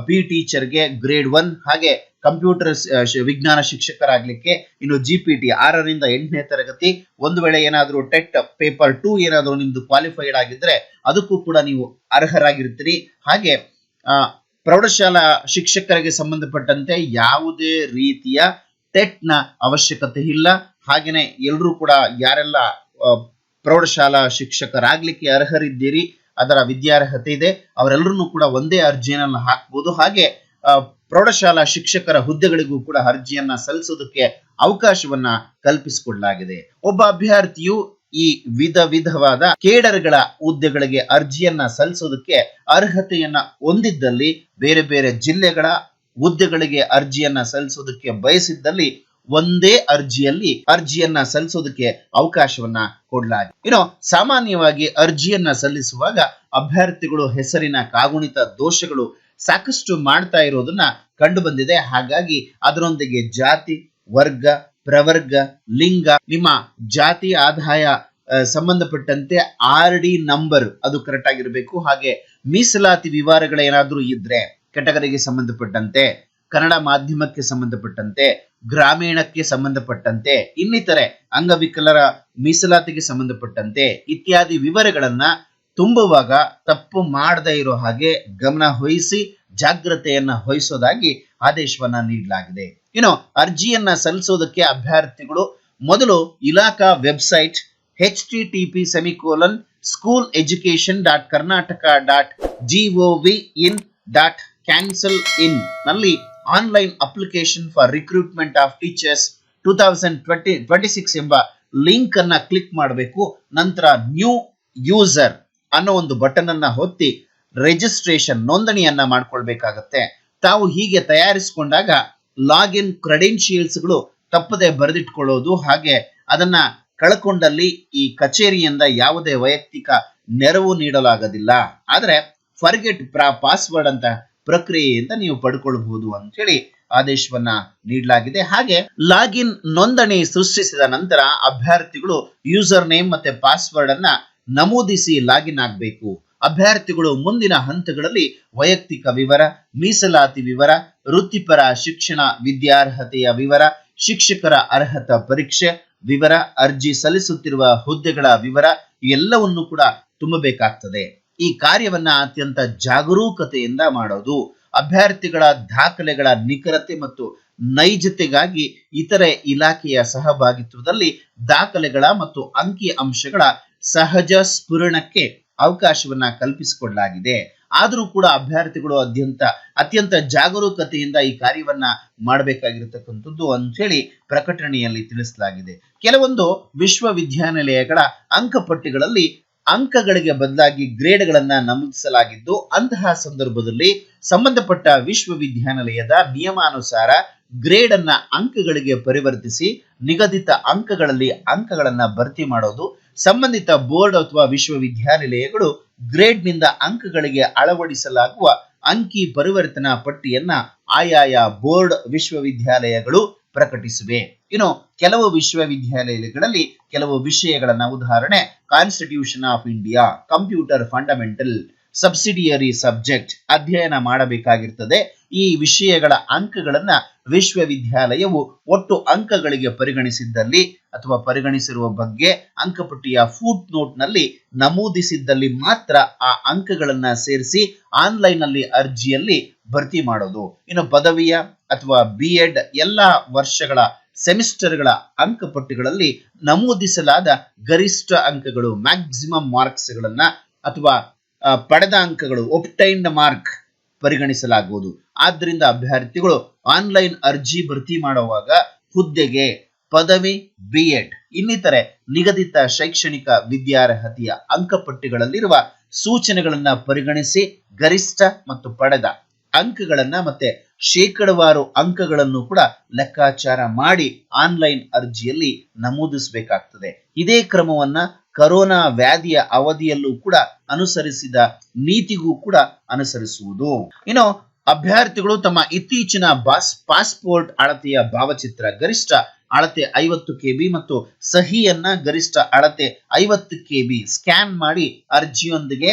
PE ಟೀಚರ್ಗೆ ಗ್ರೇಡ್ 1 ಹಾಗೆ ಕಂಪ್ಯೂಟರ್ ವಿಜ್ಞಾನ ಶಿಕ್ಷಕರಾಗ್ಲಿಕ್ಕೆ ಇನ್ನು GPT 6 ರಿಂದ 8ನೇ ತರಗತಿ. ಒಂದು ವೇಳೆ ಏನಾದ್ರೂ ಟೆಟ್ ಪೇಪರ್ 2 ಏನಾದ್ರೂ ನಿಮ್ದು ಕ್ವಾಲಿಫೈಡ್ ಆಗಿದ್ರೆ ಅದಕ್ಕೂ ಕೂಡ ನೀವು ಅರ್ಹರಾಗಿರ್ತೀರಿ. ಹಾಗೆ ಪ್ರೌಢಶಾಲಾ ಶಿಕ್ಷಕರಿಗೆ ಸಂಬಂಧಪಟ್ಟಂತೆ ಯಾವುದೇ ರೀತಿಯ ಟೆಟ್ ನ ಅವಶ್ಯಕತೆ ಇಲ್ಲ. ಹಾಗೇನೆ ಎಲ್ಲರೂ ಕೂಡ ಯಾರೆಲ್ಲ ಪ್ರೌಢಶಾಲಾ ಶಿಕ್ಷಕರಾಗ್ಲಿಕ್ಕೆ ಅರ್ಹರಿದ್ದೀರಿ, ಅದರ ವಿದ್ಯಾರ್ಹತೆ ಇದೆ, ಅವರೆಲ್ಲರೂ ಕೂಡ ಒಂದೇ ಅರ್ಜಿಯನ್ನ ಹಾಕಬಹುದು. ಹಾಗೆ ಪ್ರೌಢಶಾಲಾ ಶಿಕ್ಷಕರ ಹುದ್ದೆಗಳಿಗೂ ಕೂಡ ಅರ್ಜಿಯನ್ನ ಸಲ್ಲಿಸೋದಕ್ಕೆ ಅವಕಾಶವನ್ನ ಕಲ್ಪಿಸಿಕೊಡಲಾಗಿದೆ. ಒಬ್ಬ ಅಭ್ಯರ್ಥಿಯು ಈ ವಿಧವಾದ ಕೇಡರ್ಗಳ ಹುದ್ದೆಗಳಿಗೆ ಅರ್ಜಿಯನ್ನ ಸಲ್ಲಿಸೋದಕ್ಕೆ ಅರ್ಹತೆಯನ್ನ ಹೊಂದಿದ್ದಲ್ಲಿ, ಬೇರೆ ಬೇರೆ ಜಿಲ್ಲೆಗಳ ಹುದ್ದೆಗಳಿಗೆ ಅರ್ಜಿಯನ್ನ ಸಲ್ಲಿಸೋದಕ್ಕೆ ಬಯಸಿದ್ದಲ್ಲಿ ಒಂದೇ ಅರ್ಜಿಯನ್ನ ಸಲ್ಲಿಸೋದಕ್ಕೆ ಅವಕಾಶವನ್ನ ಕೊಡಲಾಗಿದೆ. ಇನ್ನು ಸಾಮಾನ್ಯವಾಗಿ ಅರ್ಜಿಯನ್ನ ಸಲ್ಲಿಸುವಾಗ ಅಭ್ಯರ್ಥಿಗಳು ಹೆಸರಿನ ಕಾಗುಣಿತ ದೋಷಗಳು ಸಾಕಷ್ಟು ಮಾಡ್ತಾ ಇರೋದನ್ನ ಕಂಡು ಬಂದಿದೆ. ಹಾಗಾಗಿ ಅದರೊಂದಿಗೆ ಜಾತಿ, ವರ್ಗ, ಪ್ರವರ್ಗ, ಲಿಂಗ, ನಿಮ್ಮ ಜಾತಿ ಆದಾಯ ಸಂಬಂಧಪಟ್ಟಂತೆ RD ನಂಬರ್ ಅದು ಕರೆಕ್ಟ್ ಆಗಿರಬೇಕು. ಹಾಗೆ ಮೀಸಲಾತಿ ವಿವರಗಳೇನಾದ್ರೂ ಇದ್ರೆ ಕೆಟಗರಿಗೆ ಸಂಬಂಧಪಟ್ಟಂತೆ, ಕನ್ನಡ ಮಾಧ್ಯಮಕ್ಕೆ ಸಂಬಂಧಪಟ್ಟಂತೆ, ಗ್ರಾಮೀಣಕ್ಕೆ ಸಂಬಂಧಪಟ್ಟಂತೆ, ಇನ್ನಿತರೆ ಅಂಗವಿಕಲರ ಮೀಸಲಾತಿಗೆ ಸಂಬಂಧಪಟ್ಟಂತೆ ಇತ್ಯಾದಿ ವಿವರಗಳನ್ನ ತುಂಬುವಾಗ ತಪ್ಪು ಮಾಡದೇ ಇರೋ ಹಾಗೆ ಗಮನ ವಹಿಸಿ ಜಾಗ್ರತೆಯನ್ನ ವಹಿಸೋದಾಗಿ ಆದೇಶವನ್ನ ನೀಡಲಾಗಿದೆ. ಇನ್ನು ಅರ್ಜಿಯನ್ನ ಸಲ್ಲಿಸೋದಕ್ಕೆ ಅಭ್ಯರ್ಥಿಗಳು ಮೊದಲು ಇಲಾಖಾ ವೆಬ್ಸೈಟ್ http:// schooleducation.karnataka.gov.in ನಲ್ಲಿ online application for recruitment of teachers 2026 ಎಂಬ ಲಿಂಕ್ ಅನ್ನ ಕ್ಲಿಕ್ ಮಾಡಬೇಕು. ನಂತರ ನ್ಯೂ ಯೂಸರ್ ಅನ್ನೋ ಒಂದು ಬಟನ್ ಅನ್ನ ಒತ್ತಿ ರಿಜಿಸ್ಟ್ರೇಷನ್ ನೋಂದಣಿಯನ್ನ ಮಾಡ್ಕೊಳ್ಬೇಕಾಗತ್ತೆ. ತಾವು ಹೀಗೆ ತಯಾರಿಸಿಕೊಂಡಾಗ ಲಾಗಿನ್ ಕ್ರೆಡೆನ್ಶಿಯಲ್ಸ್ಗಳು ತಪ್ಪದೆ ಬರೆದಿಟ್ಕೊಳ್ಳೋದು, ಹಾಗೆ ಅದನ್ನ ಕಳ್ಕೊಂಡಲ್ಲಿ ಈ ಕಚೇರಿಯಿಂದ ಯಾವುದೇ ವೈಯಕ್ತಿಕ ನೆರವು ನೀಡಲಾಗದಿಲ್ಲ. ಆದ್ರೆ ಫರ್ಗೆಟ್ ಪಾಸ್ವರ್ಡ್ ಅಂತ ಪ್ರಕ್ರಿಯೆಯಿಂದ ನೀವು ಪಡ್ಕೊಳ್ಬಹುದು ಅಂತ ಹೇಳಿ ಆದೇಶವನ್ನ ನೀಡಲಾಗಿದೆ. ಹಾಗೆ ಲಾಗಿನ್ ನೋಂದಣಿ ಸೃಷ್ಟಿಸಿದ ನಂತರ ಅಭ್ಯರ್ಥಿಗಳು ಯೂಸರ್ ನೇಮ್ ಮತ್ತೆ ಪಾಸ್ವರ್ಡ್ ಅನ್ನ ನಮೂದಿಸಿ ಲಾಗಿನ್ ಆಗಬೇಕು. ಅಭ್ಯರ್ಥಿಗಳು ಮುಂದಿನ ಹಂತಗಳಲ್ಲಿ ವೈಯಕ್ತಿಕ ವಿವರ, ಮೀಸಲಾತಿ ವಿವರ, ವೃತ್ತಿಪರ ಶಿಕ್ಷಣ ವಿದ್ಯಾರ್ಹತೆಯ ವಿವರ, ಶಿಕ್ಷಕರ ಅರ್ಹತಾ ಪರೀಕ್ಷೆ ವಿವರ, ಅರ್ಜಿ ಸಲ್ಲಿಸುತ್ತಿರುವ ಹುದ್ದೆಗಳ ವಿವರ ಎಲ್ಲವನ್ನು ಕೂಡ ತುಂಬಬೇಕಾಗ್ತದೆ. ಈ ಕಾರ್ಯವನ್ನ ಅತ್ಯಂತ ಜಾಗರೂಕತೆಯಿಂದ ಮಾಡೋದು. ಅಭ್ಯರ್ಥಿಗಳ ದಾಖಲೆಗಳ ನಿಖರತೆ ಮತ್ತು ನೈಜತೆಗಾಗಿ ಇತರೆ ಇಲಾಖೆಯ ಸಹಭಾಗಿತ್ವದಲ್ಲಿ ದಾಖಲೆಗಳ ಮತ್ತು ಅಂಕಿ ಅಂಶಗಳ ಸಹಜ ಸ್ಫುರಣಕ್ಕೆ ಅವಕಾಶವನ್ನ ಕಲ್ಪಿಸಿಕೊಡಲಾಗಿದೆ. ಆದರೂ ಕೂಡ ಅಭ್ಯರ್ಥಿಗಳು ಅತ್ಯಂತ ಜಾಗರೂಕತೆಯಿಂದ ಈ ಕಾರ್ಯವನ್ನ ಮಾಡಬೇಕಾಗಿರತಕ್ಕಂಥದ್ದು ಅಂತ ಹೇಳಿ ಪ್ರಕಟಣೆಯಲ್ಲಿ ತಿಳಿಸಲಾಗಿದೆ. ಕೆಲವೊಂದು ವಿಶ್ವವಿದ್ಯಾನಿಲಯಗಳ ಅಂಕಪಟ್ಟಿಗಳಲ್ಲಿ ಅಂಕಗಳಿಗೆ ಬದಲಾಗಿ ಗ್ರೇಡ್ಗಳನ್ನ ನಮೂದಿಸಲಾಗಿದ್ದು, ಅಂತಹ ಸಂದರ್ಭದಲ್ಲಿ ಸಂಬಂಧಪಟ್ಟ ವಿಶ್ವವಿದ್ಯಾನಿಲಯದ ನಿಯಮಾನುಸಾರ ಗ್ರೇಡ್ ಅನ್ನ ಅಂಕಗಳಿಗೆ ಪರಿವರ್ತಿಸಿ ನಿಗದಿತ ಅಂಕಗಳಲ್ಲಿ ಅಂಕಗಳನ್ನ ಭರ್ತಿ ಮಾಡೋದು. ಸಂಬಂಧಿತ ಬೋರ್ಡ್ ಅಥವಾ ವಿಶ್ವವಿದ್ಯಾನಿಲಯಗಳು ಗ್ರೇಡ್ ನಿಂದ ಅಂಕಗಳಿಗೆ ಅಳವಡಿಸಲಾಗುವ ಅಂಕಿ ಪರಿವರ್ತನಾ ಪಟ್ಟಿಯನ್ನ ಆಯಾಯ ಬೋರ್ಡ್ ವಿಶ್ವವಿದ್ಯಾಲಯಗಳು ಪ್ರಕಟಿಸಿವೆ. ಇನ್ನು ಕೆಲವು ವಿಶ್ವವಿದ್ಯಾಲಯಗಳಲ್ಲಿ ಕೆಲವು ವಿಷಯಗಳನ್ನ, ಉದಾಹರಣೆ constitution of India, computer fundamental, subsidiary subject ಅಧ್ಯಯನ ಮಾಡಬೇಕಾಗಿರ್ತದೆ. ಈ ವಿಷಯಗಳ ಅಂಕಗಳನ್ನ ವಿಶ್ವವಿದ್ಯಾಲಯವು ಒಟ್ಟು ಅಂಕಗಳಿಗೆ ಪರಿಗಣಿಸಿದ್ದಲ್ಲಿ ಅಥವಾ ಪರಿಗಣಿಸಿರುವ ಬಗ್ಗೆ ಅಂಕಪಟ್ಟಿಯ ಫೂಟ್ ನೋಟ್ ನಲ್ಲಿ ನಮೂದಿಸಿದ್ದಲ್ಲಿ ಮಾತ್ರ ಆ ಅಂಕಗಳನ್ನ ಸೇರಿಸಿ ಆನ್ಲೈನ್ ನಲ್ಲಿ ಅರ್ಜಿಯಲ್ಲಿ ಭರ್ತಿ ಮಾಡೋದು. ಇನ್ನು ಪದವಿಯ ಅಥವಾ BEd ಎಲ್ಲಾ ವರ್ಷಗಳ ಸೆಮಿಸ್ಟರ್ಗಳ ಅಂಕಪಟ್ಟಿಗಳಲ್ಲಿ ನಮೂದಿಸಲಾದ ಗರಿಷ್ಠ ಅಂಕಗಳು, ಮ್ಯಾಕ್ಸಿಮಮ್ ಮಾರ್ಕ್ಸ್ಗಳನ್ನ ಅಥವಾ ಪಡೆದ ಅಂಕಗಳು, ಒಬ್ಟೈನ್ಡ್ ಮಾರ್ಕ್ ಪರಿಗಣಿಸಲಾಗುವುದು. ಆದ್ದರಿಂದ ಅಭ್ಯರ್ಥಿಗಳು ಆನ್ಲೈನ್ ಅರ್ಜಿ ಭರ್ತಿ ಮಾಡುವಾಗ ಹುದ್ದೆಗೆ, ಪದವಿ, BEd ಇನ್ನಿತರೆ ನಿಗದಿತ ಶೈಕ್ಷಣಿಕ ವಿದ್ಯಾರ್ಹತೆಯ ಅಂಕಪಟ್ಟಿಗಳಲ್ಲಿರುವ ಸೂಚನೆಗಳನ್ನ ಪರಿಗಣಿಸಿ ಗರಿಷ್ಠ ಮತ್ತು ಪಡೆದ ಅಂಕಗಳನ್ನ ಮತ್ತೆ ಶೇಕಡವಾರು ಅಂಕಗಳನ್ನು ಕೂಡ ಲೆಕ್ಕಾಚಾರ ಮಾಡಿ ಆನ್ಲೈನ್ ಅರ್ಜಿಯಲ್ಲಿ ನಮೂದಿಸಬೇಕಾಗ್ತದೆ. ಇದೇ ಕ್ರಮವನ್ನ ಕರೋನಾ ವ್ಯಾಧಿಯ ಅವಧಿಯಲ್ಲೂ ಕೂಡ ಅನುಸರಿಸಿದ ನೀತಿಗೂ ಕೂಡ ಅನುಸರಿಸುವುದು. ಇನ್ನು ಅಭ್ಯರ್ಥಿಗಳು ತಮ್ಮ ಇತ್ತೀಚಿನ ಪಾಸ್ಪೋರ್ಟ್ ಅಳತೆಯ ಭಾವಚಿತ್ರ ಗರಿಷ್ಠ ಅಳತೆ 50 KB ಮತ್ತು ಸಹಿಯನ್ನ ಗರಿಷ್ಠ ಅಳತೆ 50 KB ಸ್ಕ್ಯಾನ್ ಮಾಡಿ ಅರ್ಜಿಯೊಂದಿಗೆ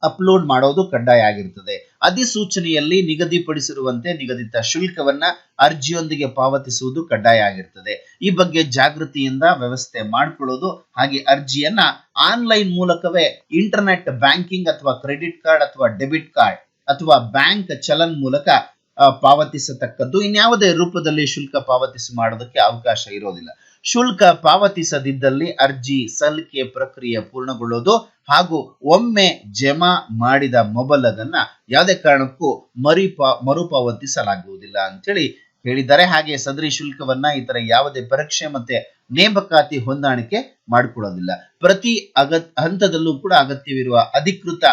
ಅಪ್ಲೋಡ್ ಮಾಡೋದು ಕಡ್ಡಾಯ ಆಗಿರುತ್ತದೆ. ಅಧಿಸೂಚನೆಯಲ್ಲಿ ನಿಗದಿಪಡಿಸಿರುವಂತೆ ನಿಗದಿತ ಶುಲ್ಕವನ್ನ ಅರ್ಜಿಯೊಂದಿಗೆ ಪಾವತಿಸುವುದು ಕಡ್ಡಾಯ ಆಗಿರುತ್ತದೆ. ಈ ಬಗ್ಗೆ ಜಾಗೃತಿಯಿಂದ ವ್ಯವಸ್ಥೆ ಮಾಡಿಕೊಳ್ಳೋದು, ಹಾಗೆ ಅರ್ಜಿಯನ್ನ ಆನ್ಲೈನ್ ಮೂಲಕವೇ ಇಂಟರ್ನೆಟ್ ಬ್ಯಾಂಕಿಂಗ್ ಅಥವಾ ಕ್ರೆಡಿಟ್ ಕಾರ್ಡ್ ಅಥವಾ ಡೆಬಿಟ್ ಕಾರ್ಡ್ ಅಥವಾ ಬ್ಯಾಂಕ್ ಚಲನ್ ಮೂಲಕ ಪಾವತಿಸತಕ್ಕದ್ದು. ಇನ್ಯಾವುದೇ ರೂಪದಲ್ಲಿ ಶುಲ್ಕ ಪಾವತಿಸಿ ಮಾಡೋದಕ್ಕೆ ಅವಕಾಶ ಇರೋದಿಲ್ಲ. ಶುಲ್ಕ ಪಾವತಿಸದಿದ್ದಲ್ಲಿ ಅರ್ಜಿ ಸಲ್ಲಿಕೆ ಪ್ರಕ್ರಿಯೆ ಪೂರ್ಣಗೊಳ್ಳೋದು ಹಾಗೂ ಒಮ್ಮೆ ಜಮಾ ಮಾಡಿದ ಮೊಬಲಗನ್ನ ಯಾವುದೇ ಕಾರಣಕ್ಕೂ ಮರುಪಾವತಿಸಲಾಗುವುದಿಲ್ಲ ಅಂತೇಳಿ ಹೇಳಿದ್ದಾರೆ. ಹಾಗೆ ಸದರಿ ಶುಲ್ಕವನ್ನ ಇತರ ಯಾವುದೇ ಪರೀಕ್ಷೆ ಮತ್ತೆ ನೇಮಕಾತಿ ಹೊಂದಾಣಿಕೆ ಮಾಡಿಕೊಳ್ಳೋದಿಲ್ಲ. ಪ್ರತಿ ಹಂತದಲ್ಲೂ ಕೂಡ ಅಗತ್ಯವಿರುವ ಅಧಿಕೃತ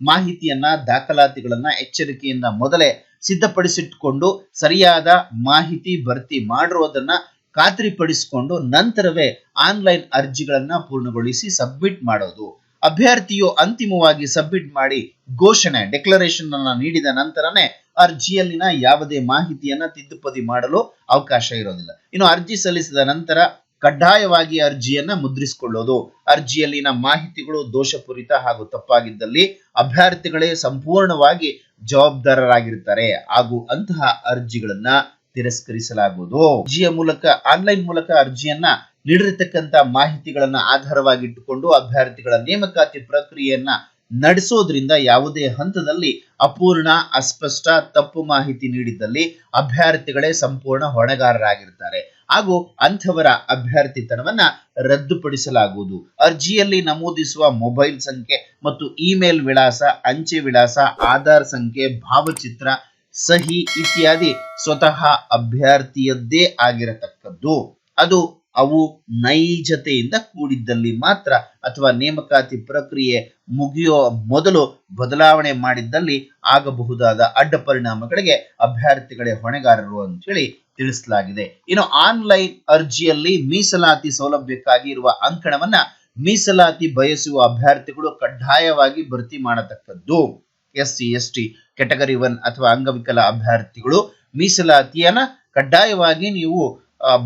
ಮಾಹಿತಿಯನ್ನ, ದಾಖಲಾತಿಗಳನ್ನ ಎಚ್ಚರಿಕೆಯಿಂದ ಮೊದಲೇ ಸಿದ್ಧಪಡಿಸಿಟ್ಟುಕೊಂಡು ಸರಿಯಾದ ಮಾಹಿತಿ ಭರ್ತಿ ಮಾಡಿರೋದನ್ನ ಖಾತ್ರಿಪಡಿಸಿಕೊಂಡು ನಂತರವೇ ಆನ್ಲೈನ್ ಅರ್ಜಿಗಳನ್ನ ಪೂರ್ಣಗೊಳಿಸಿ ಸಬ್ಮಿಟ್ ಮಾಡೋದು. ಅಭ್ಯರ್ಥಿಯು ಅಂತಿಮವಾಗಿ ಸಬ್ಮಿಟ್ ಮಾಡಿ ಡೆಕ್ಲರೇಷನ್ ಅನ್ನ ನೀಡಿದ ನಂತರನೇ ಅರ್ಜಿಯಲ್ಲಿನ ಯಾವುದೇ ಮಾಹಿತಿಯನ್ನ ತಿದ್ದುಪಡಿ ಮಾಡಲು ಅವಕಾಶ ಇರೋದಿಲ್ಲ. ಇನ್ನು ಅರ್ಜಿ ಸಲ್ಲಿಸಿದ ನಂತರ ಕಡ್ಡಾಯವಾಗಿ ಅರ್ಜಿಯನ್ನ ಮುದ್ರಿಸಿಕೊಳ್ಳೋದು. ಅರ್ಜಿಯಲ್ಲಿನ ಮಾಹಿತಿಗಳು ದೋಷಪೂರಿತ ಹಾಗೂ ತಪ್ಪಾಗಿದ್ದಲ್ಲಿ ಅಭ್ಯರ್ಥಿಗಳೇ ಸಂಪೂರ್ಣವಾಗಿ ಜವಾಬ್ದಾರರಾಗಿರ್ತಾರೆ ಹಾಗೂ ಅಂತಹ ಅರ್ಜಿಗಳನ್ನ ತಿರಸ್ಕರಿಸಲಾಗುವುದು. ಅರ್ಜಿಯ ಮೂಲಕ, ಆನ್ಲೈನ್ ಮೂಲಕ ಅರ್ಜಿಯನ್ನ ನೀಡಿರತಕ್ಕಂತ ಮಾಹಿತಿಗಳನ್ನ ಆಧಾರವಾಗಿಟ್ಟುಕೊಂಡು ಅಭ್ಯರ್ಥಿಗಳ ನೇಮಕಾತಿ ಪ್ರಕ್ರಿಯೆಯನ್ನ ನಡೆಸೋದ್ರಿಂದ ಯಾವುದೇ ಹಂತದಲ್ಲಿ ಅಪೂರ್ಣ, ಅಸ್ಪಷ್ಟ, ತಪ್ಪು ಮಾಹಿತಿ ನೀಡಿದ್ದಲ್ಲಿ ಅಭ್ಯರ್ಥಿಗಳೇ ಸಂಪೂರ್ಣ ಹೊಣೆಗಾರರಾಗಿರ್ತಾರೆ. ಹಾಗೂ ಅಂಥವರ ಅಭ್ಯರ್ಥಿತನವನ್ನ ರದ್ದುಪಡಿಸಲಾಗುವುದು. ಅರ್ಜಿಯಲ್ಲಿ ನಮೂದಿಸುವ ಮೊಬೈಲ್ ಸಂಖ್ಯೆ ಮತ್ತು ಇಮೇಲ್ ವಿಳಾಸ, ಅಂಚೆ ವಿಳಾಸ, ಆಧಾರ್ ಸಂಖ್ಯೆ, ಭಾವಚಿತ್ರ, ಸಹಿ ಇತ್ಯಾದಿ ಸ್ವತಃ ಅಭ್ಯರ್ಥಿಯದ್ದೇ ಆಗಿರತಕ್ಕದ್ದು. ಅವು ನೈಜತೆಯಿಂದ ಕೂಡಿದ್ದಲ್ಲಿ ಮಾತ್ರ ಅಥವಾ ನೇಮಕಾತಿ ಪ್ರಕ್ರಿಯೆ ಮುಗಿಯುವ ಮೊದಲು ಬದಲಾವಣೆ ಮಾಡಿದ್ದಲ್ಲಿ ಆಗಬಹುದಾದ ಅಡ್ಡ ಪರಿಣಾಮಗಳಿಗೆ ಅಭ್ಯರ್ಥಿಗಳೇ ಹೊಣೆಗಾರರು ಅಂತ ಹೇಳಿ ತಿಳಿಸಲಾಗಿದೆ. ಇನ್ನು ಆನ್ಲೈನ್ ಅರ್ಜಿಯಲ್ಲಿ ಮೀಸಲಾತಿ ಸೌಲಭ್ಯಕ್ಕಾಗಿ ಇರುವ ಅಂಕಣವನ್ನ ಮೀಸಲಾತಿ ಬಯಸುವ ಅಭ್ಯರ್ಥಿಗಳು ಕಡ್ಡಾಯವಾಗಿ ಭರ್ತಿ ಮಾಡತಕ್ಕದ್ದು. SC ST ಕ್ಯಾಟಗರಿ 1 ಅಥವಾ ಅಂಗವಿಕಲ ಅಭ್ಯರ್ಥಿಗಳು ಮೀಸಲಾತಿಯನ್ನ ಕಡ್ಡಾಯವಾಗಿ ನೀವು